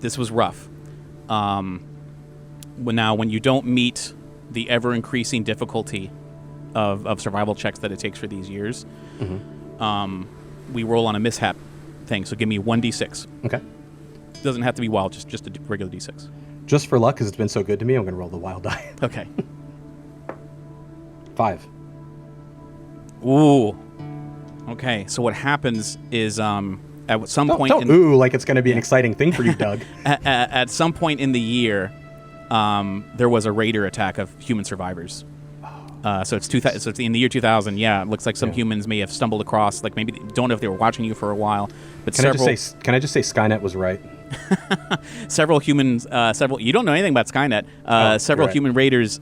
this was rough. When you don't meet the ever increasing difficulty of survival checks that it takes for these years, we roll on a mishap thing. So give me 1d6. Okay. Doesn't have to be wild, just a regular d6. Just for luck, because it's been so good to me, I'm going to roll the wild die. Okay. 5. Ooh. Okay. So what happens is at some point... Don't like it's going to be an exciting thing for you, Doug. At some point in the year, there was a raider attack of human survivors. So it's in the year 2000. Yeah, it looks like some humans may have stumbled across. Like maybe don't know if they were watching you for a while. But can I just say Skynet was right? Several humans. You don't know anything about Skynet. Several human raiders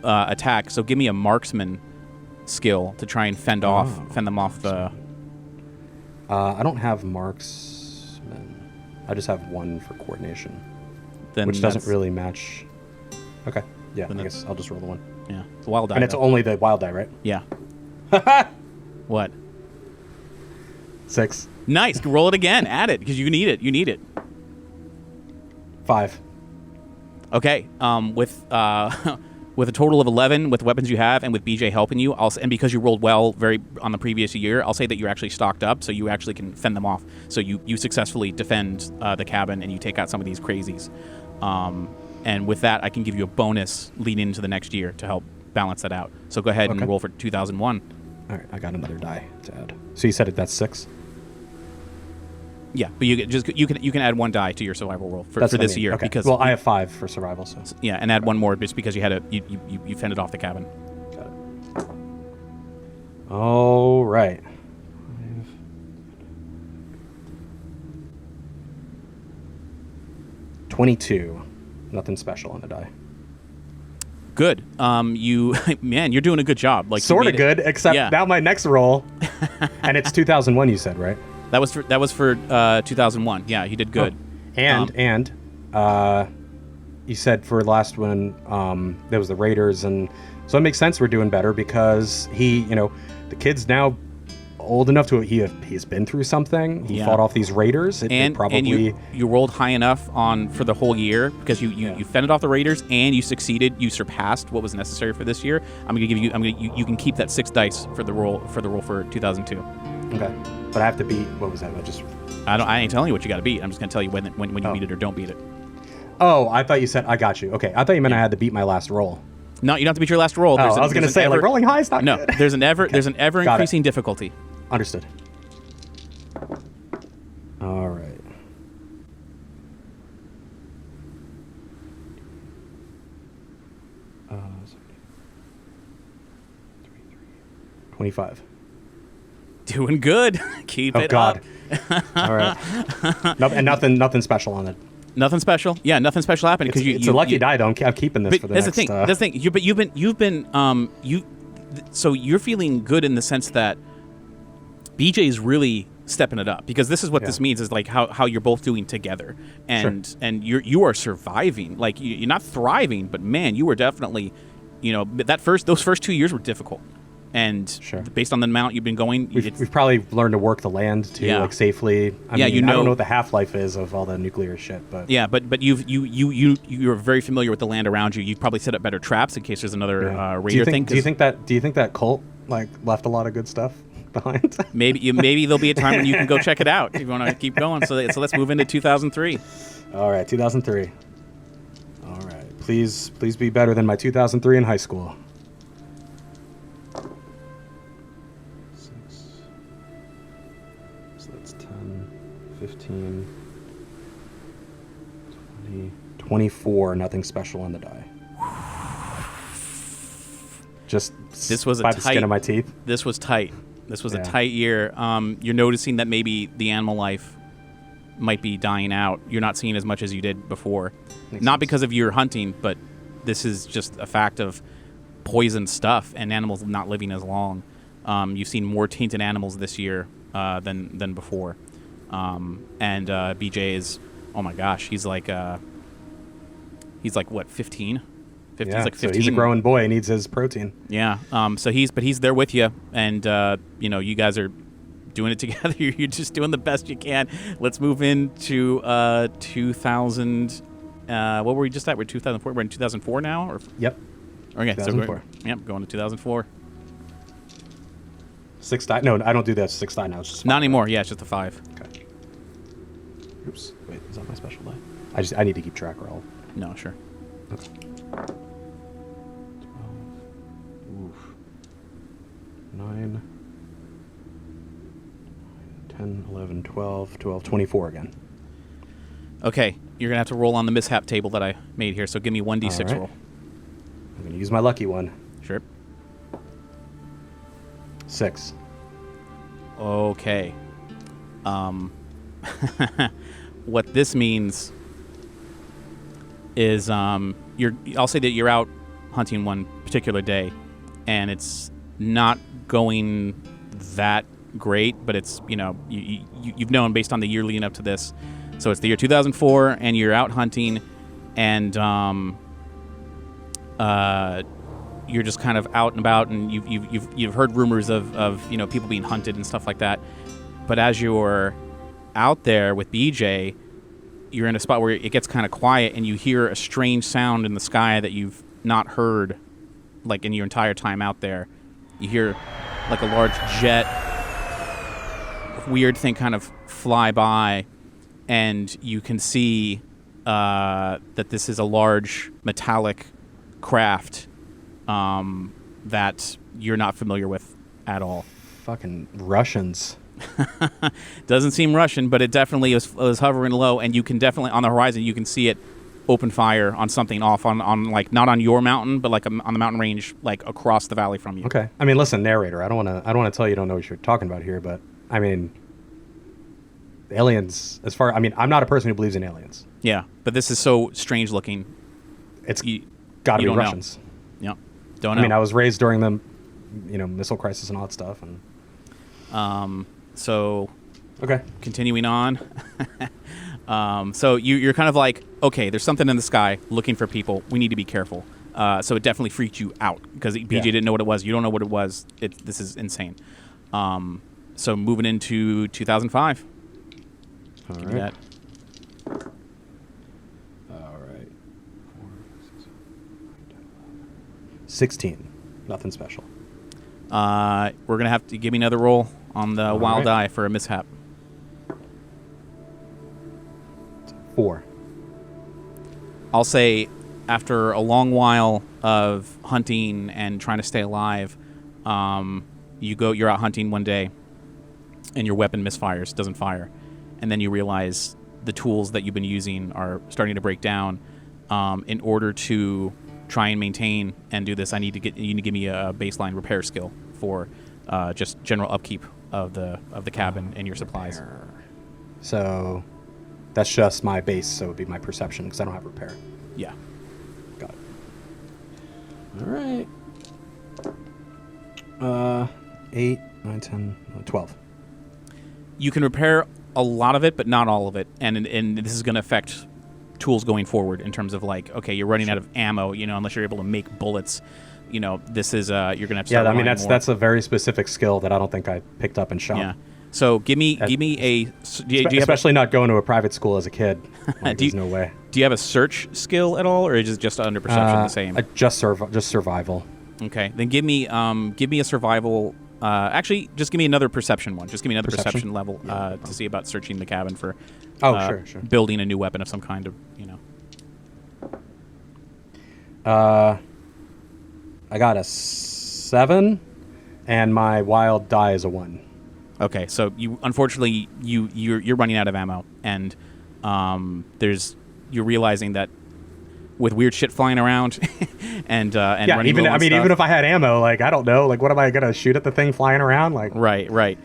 attack. So give me a marksman skill to try and fend them off. I don't have marksman. I just have 1 for coordination, which doesn't really match. Okay. Yeah, I guess I'll just roll the 1. Yeah, it's a wild die. And it's only the wild die, right? Yeah. What? 6. Nice. Roll it again. Add it because you need it. You need it. 5. Okay. With a total of 11 with the weapons you have and with BJ helping you, and because you rolled well very on the previous year, I'll say that you're actually stocked up, so you actually can fend them off. So you successfully defend the cabin and you take out some of these crazies. And with that, I can give you a bonus leading into the next year to help balance that out. So go ahead and roll for 2001. All right, I got another die to add. So you said that's 6. Yeah, but you can add 1 die to your survival roll for this year. Okay. Because I have 5 for survival. So yeah, and add 1 more just because you fended off the cabin. Got it. All right. 22. Nothing special on the die. Good. You're doing a good job. Like sort of good, except now my next roll, and it's 2001. You said, right? That was for 2001. Yeah, he did good. Oh. And you said for last one there was the Raiders, and so it makes sense we're doing better because the kid's now old enough to he's been through something. He fought off these Raiders. And you rolled high enough for the whole year because you fended off the Raiders and you succeeded. You surpassed what was necessary for this year. You can keep that 6 dice for the roll for 2002. Okay, but I have to beat. What was that? I ain't telling you what you got to beat. I'm just gonna tell you when you beat it or don't beat it. Oh, I thought you said I got you. Okay, I thought you meant I had to beat my last roll. No, you don't have to beat your last roll. I was gonna say rolling high is not good. No, there's an ever increasing difficulty. Understood. All right. Sorry. 25. Doing good. Keep it up. All right. And nothing special on it. Nothing special. Yeah, nothing special happened because it's a lucky die. Though I'm keeping this for the next. That's the thing. You've been so you're feeling good in the sense that BJ is really stepping it up, because this is what this means, is like how you're both doing together, and you are surviving. Like you're not thriving, but man, you were definitely, those first 2 years were difficult, and based on the amount you've been going, we've probably learned to work the land too, like safely. I mean, I don't know what the half-life is of all the nuclear shit, but but you're very familiar with the land around you. You've probably set up better traps in case there's another raider thing. Do you think that cult like left a lot of good stuff behind? maybe there'll be a time when you can go check it out if you want to keep going. So let's move into 2003. All right, 2003. All right, please be better than my 2003 in high school. 6. So that's 10, 15, 20, 24. Nothing special on the die. Just this was by the skin of my teeth. This was tight. This was a tight year. You're noticing that maybe the animal life might be dying out. You're not seeing as much as you did before. Makes sense. Because of your hunting, but this is just a fact of poison stuff and animals not living as long. You've seen more tainted animals this year than before. And BJ is, oh my gosh, he's like what, 15? 50, yeah, he's like 15. So he's a growing boy. He needs his protein. Yeah. So he's there with you, and you guys are doing it together. You're just doing the best you can. Let's move into 2000. What were we just at? We're 2004. We're in 2004 now, or yep. Okay, 2004. So going to 2004. 6 die. No, I don't do that 6 die now. It's just not anymore. Yeah, it's just a 5. Okay. Oops. Wait, is that my special die? I need to keep track, or I'll. No, sure. Okay. 9, 10, 11, 12, 24 again. Okay, you're going to have to roll on the mishap table that I made here, so give me 1d6 roll. I'm going to use my lucky one. Sure. 6. Okay. What this means is I'll say that you're out hunting one particular day, and it's not going that great, but it's you've known based on the year leading up to this. So it's the year 2004, and you're out hunting, and you're just kind of out and about, and you've heard rumors of people being hunted and stuff like that. But as you're out there with BJ, you're in a spot where it gets kind of quiet, and you hear a strange sound in the sky that you've not heard like in your entire time out there. You hear like a large jet, weird thing kind of fly by, and you can see that this is a large metallic craft that you're not familiar with at all. Fucking Russians. Doesn't seem Russian, but it definitely was hovering low, and you can definitely, on the horizon, you can see it open fire on something off on like, not on your mountain, but like on the mountain range, like across the valley from you. Okay. I mean, listen, narrator, I don't want to tell you don't know what you're talking about here, but I mean, aliens, I'm not a person who believes in aliens. Yeah, but this is so strange looking. It's got to be Russians. Know. Yeah. Don't know. I mean, I was raised during the, missile crisis and all that stuff, and so okay, continuing on. So you're kind of like, okay, there's something in the sky looking for people. We need to be careful. So it definitely freaked you out because BJ didn't know what it was. You don't know what it was. This is insane. So moving into 2005. All Give right. me that. All right. 4, 6, 16. Nothing special. We're gonna have to give me another roll on the wild die for a mishap. 4. I'll say after a long while of hunting and trying to stay alive, you're out hunting one day and your weapon misfires, doesn't fire. And then you realize the tools that you've been using are starting to break down. In order to try and maintain and do this, you need to give me a baseline repair skill for just general upkeep of the cabin and your supplies. So that's just my base, so it would be my perception because I don't have repair. Yeah. Got it. All right. 8, 9, 10, 12. you can repair a lot of it, but not all of it, and this is going to affect tools going forward in terms of like, okay, you're running out of ammo, unless you're able to make bullets. This is you're going to have to start relying more. That's a very specific skill that I don't think I picked up in shop. Yeah. So give me a. Especially not going to a private school as a kid. Like, there's no way. Do you have a search skill at all, or is it just under perception the same? Just survival. Okay, then give me a survival. Actually, just give me another perception one. Just give me another perception level to see about searching the cabin for. Sure. Building a new weapon of some kind of. I got a 7, and my wild die is a 1. Okay, so unfortunately you're running out of ammo, and you're realizing that with weird shit flying around and running even low on stuff, even if I had ammo, like I don't know, like what am I gonna shoot at the thing flying around? Like right.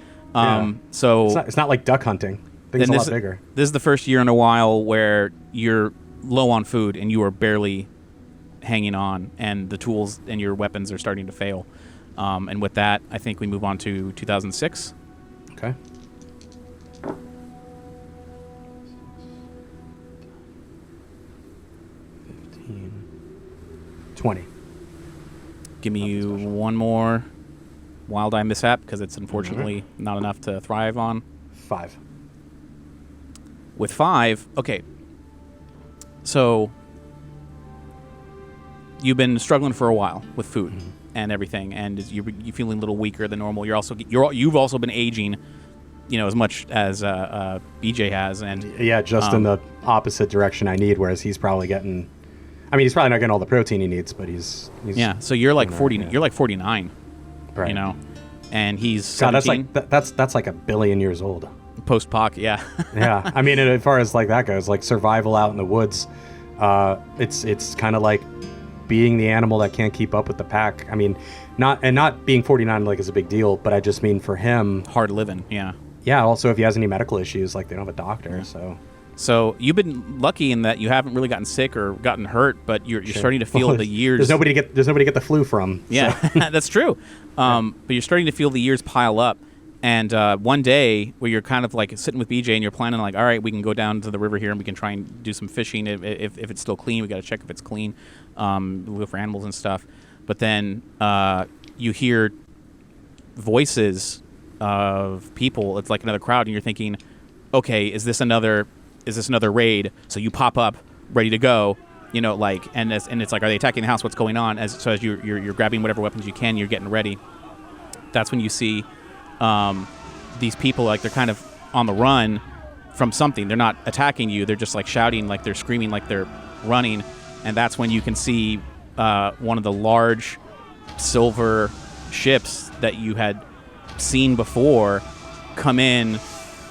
So it's not like duck hunting. Things a lot bigger. This is the first year in a while where you're low on food and you are barely hanging on, and the tools and your weapons are starting to fail. And with that, I think we move on to 2006. Okay. 20. Give me one more wild eye mishap, because it's unfortunately not enough to thrive on. 5. With 5, okay. So you've been struggling for a while with food and everything, and you're feeling a little weaker than normal. You've also been aging, as much as BJ has, and just in the opposite direction I need. Whereas he's probably getting. I mean, he's probably not getting all the protein he needs, but he's So you're like 40. You're like 49. Right. And he's 17. God, that's like a billion years old. Post-Poc, yeah. Yeah. I mean, as far as like that goes, like survival out in the woods, it's kind of like being the animal that can't keep up with the pack. I mean, not being 49 like is a big deal, but I just mean for him, hard living. Yeah. Yeah. Also, if he has any medical issues, like they don't have a doctor, So you've been lucky in that you haven't really gotten sick or gotten hurt, but you're starting to feel the years. There's nobody to get the flu from. Yeah, so. That's true. But you're starting to feel the years pile up. And one day where you're kind of like sitting with BJ and you're planning like, all right, we can go down to the river here and we can try and do some fishing. If it's still clean, we got to check if it's clean. We'll go for animals and stuff. But then you hear voices of people. It's like another crowd, and you're thinking, okay, is this another raid? So you pop up ready to go, and it's like, are they attacking the house? What's going on? As you're grabbing whatever weapons you can, you're getting ready. That's when you see these people, like they're kind of on the run from something. They're not attacking you. They're just like shouting, like they're screaming, like they're running. And that's when you can see one of the large silver ships that you had seen before come in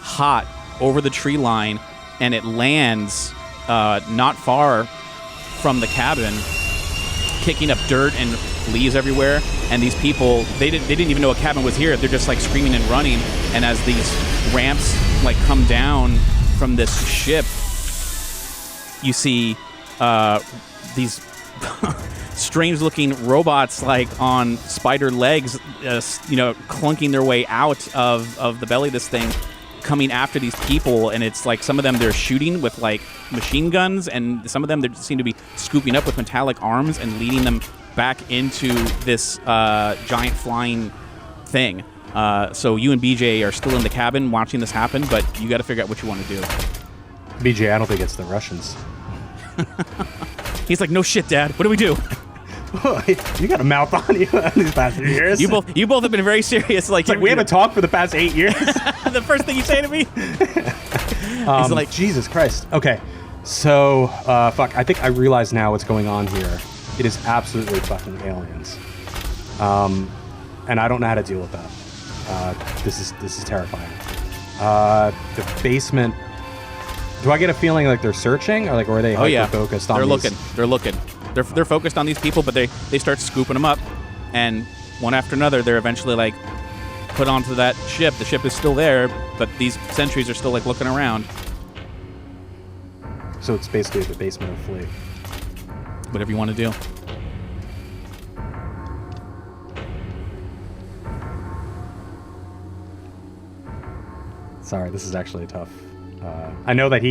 hot over the tree line, and it lands not far from the cabin, kicking up dirt and leaves everywhere. And these people, they didn't even know a cabin was here. They're just like screaming and running. And as these ramps like come down from this ship, you see these strange looking robots like on spider legs, clunking their way out of the belly of this thing, coming after these people. And it's like some of them they're shooting with like machine guns, and some of them they seem to be scooping up with metallic arms and leading them back into this giant flying thing. So you and BJ are still in the cabin watching this happen, but you got to figure out what you want to do. BJ, I don't think it's the Russians. He's like, no shit, Dad. What do we do? You got a mouth on you these past few years. You both have been very serious. Like we haven't talked for the past 8 years. The first thing you say to me. He's like, Jesus Christ. Okay, so fuck. I think I realize now what's going on here. It is absolutely fucking aliens. And I don't know how to deal with that. This is terrifying. The basement. Do I get a feeling like they're searching, or like, or are they focused on? They're looking. They're focused on these people, but they start scooping them up, and one after another, they're eventually like put onto that ship. The ship is still there, but these sentries are still like looking around. So it's basically the basement of Fleet. Whatever you want to do. Sorry, this is actually tough. I know that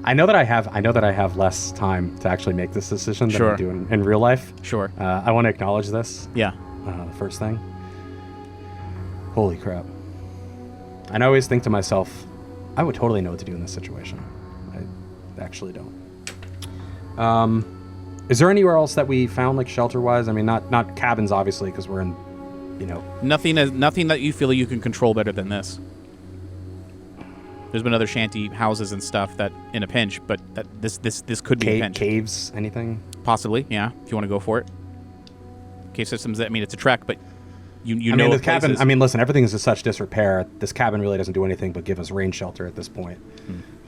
I know that I have less time to actually make this decision than I do in real life. Sure. I want to acknowledge this. Yeah. The first thing. Holy crap. And I always think to myself, I would totally know what to do in this situation. I actually don't. Is there anywhere else that we found, like, shelter-wise? I mean, not cabins, obviously, because we're in, you know... Nothing that you feel you can control better than this. There's been other shanty houses and stuff that, in a pinch, but this could be a pinch. Caves, anything? Possibly, yeah, if you want to go for it. Cave systems, I mean, it's a trek, but you I know mean, the places. cabin, I mean, listen, everything's in such disrepair. This cabin really doesn't do anything but give us rain shelter at this point.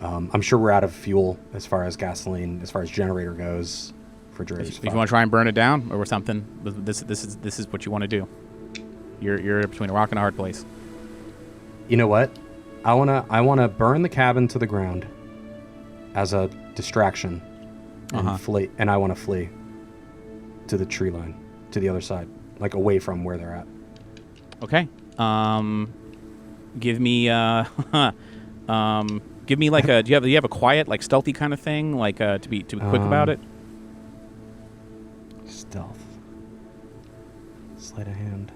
I'm sure we're out of fuel as far as gasoline, as far as generator goes. Refrigerators. If you want to try and burn it down or something, this is what you want to do. You're between a rock and a hard place. You know what? I wanna burn the cabin to the ground as a distraction and flee, and I want to flee to the tree line, to the other side, like away from where they're at. Okay. Give me give me like a do you have a quiet, like, stealthy kind of thing, like to be quick about it? Stealth. Sleight of hand.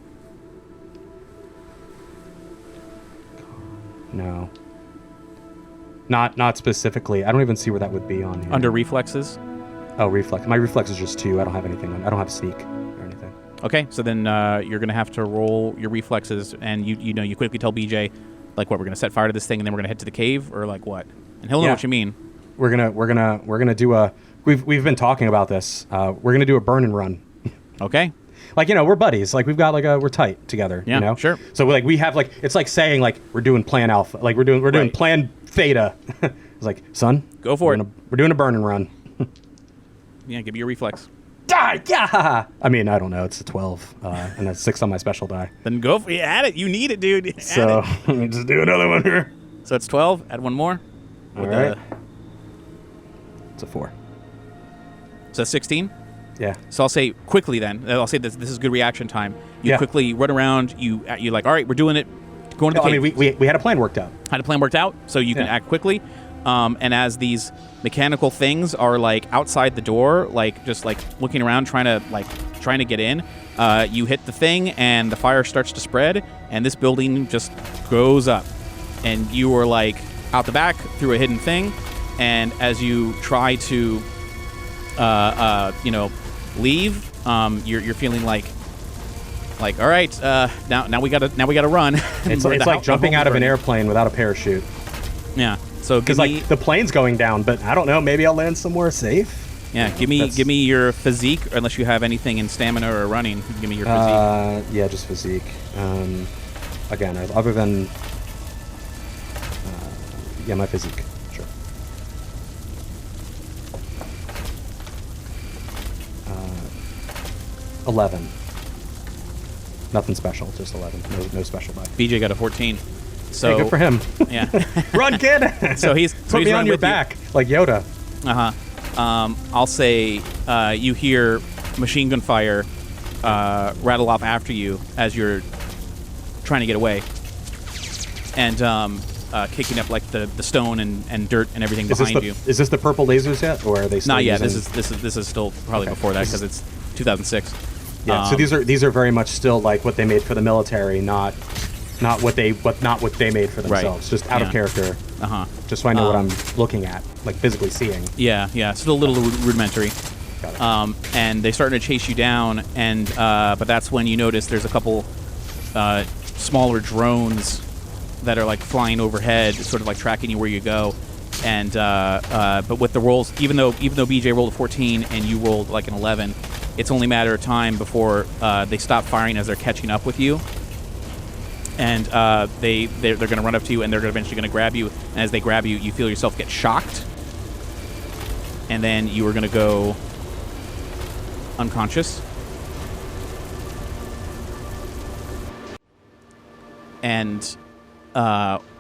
No. Not specifically. I don't even see where that would be on here. Under reflexes? Oh, reflex. My reflex is just 2. I don't have anything on. I don't have sneak or anything. Okay, so then you're gonna have to roll your reflexes, and you quickly tell BJ, like, what, we're gonna set fire to this thing, and then we're gonna head to the cave, or like what? And he'll know what you mean. We're gonna do a. We've been talking about this. We're gonna do a burn and run. Okay. Like, we're buddies. Like, we've got we're tight together. Yeah, sure. So we have it's like saying, like, we're doing plan alpha. Like, we're doing plan theta. It's like, son, go for it. We're doing a burn and run. Yeah, give me your reflex. Die! Yeah! I mean, I don't know. It's a 12 and a 6 on my special die. Then go for it. Add it. You need it, dude. So let me just do another one here. So it's 12. Add one more. All right. It's a 4. So 16. Yeah. So I'll say quickly then. I'll say this is good reaction time. You quickly run around. You like, all right, we're doing it. Going to the cave. I mean, we had a plan worked out. Had a plan worked out, so you can act quickly. And as these mechanical things are, like, outside the door, like, just, like, looking around, trying to get in, you hit the thing, and the fire starts to spread, and this building just goes up. And you are, like, out the back through a hidden thing, and as you try to, leave, you're feeling like, all right, now we gotta run. It's like jumping out of an airplane without a parachute. Yeah. So because, like, the plane's going down, but I don't know. Maybe I'll land somewhere safe. Yeah. Give me your physique, unless you have anything in stamina or running. Give me your physique. Yeah, just physique. Again, other than my physique. Sure. 11. Nothing special, just 11. No special die. BJ got a 14. So hey, good for him. Yeah. Run, kid! So he's put me on your back, like Yoda. I'll say you hear machine gun fire rattle off after you as you're trying to get away, and kicking up, like, the stone and dirt and everything behind you. Is this the purple lasers yet, or are they still not yet? using... This is still probably before that, because it's 2006. Yeah. So these are very much still like what they made for the military, not what they made for themselves. Just out of character. Just so I know what I'm looking at, like physically seeing. Yeah. Still a little rudimentary. Got it. And they started to chase you down, and but that's when you notice there's a couple smaller drones that are, like, flying overhead, sort of like tracking you where you go. And but with the rolls, even though BJ rolled a 14 and you rolled, like, an 11, it's only a matter of time before they stop firing as they're catching up with you. And they're going to run up to you, and they're eventually going to grab you. And as they grab you, you feel yourself get shocked, and then you are going to go unconscious. And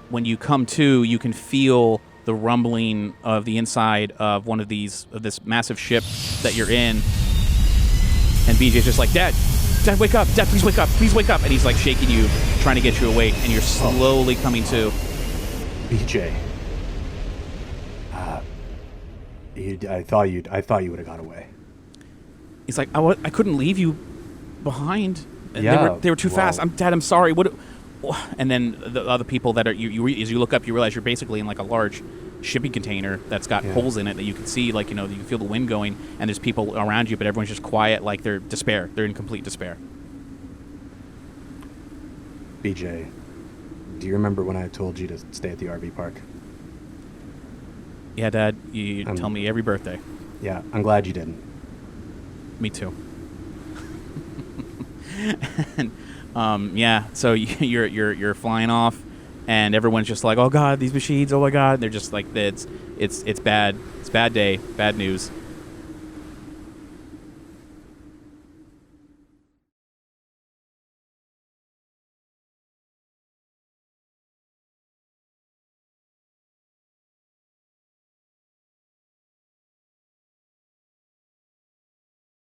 when you come to, you can feel the rumbling of the inside of this massive ship that you're in. And BJ's just like, Dad, wake up. Dad, please wake up. And he's, like, shaking you, trying to get you awake, and you're slowly coming to. BJ. I thought you would have got away. He's like, I couldn't leave you behind. Yeah, they were too fast. Dad, I'm sorry. What? And then the other people that are as you look up, you realize you're basically in like a large shipping container that's got holes in it that you can see, like, you know, you can feel the wind going, and there's people around you, but everyone's just quiet, like they're in complete despair. BJ, do you remember when I told you to stay at the RV park? Yeah, Dad, you tell me every birthday. Yeah, I'm glad you didn't. Me too. And yeah, so you're flying off, and everyone's just like, oh God, these machines, oh my God. They're just like, it's bad. It's bad day, bad news.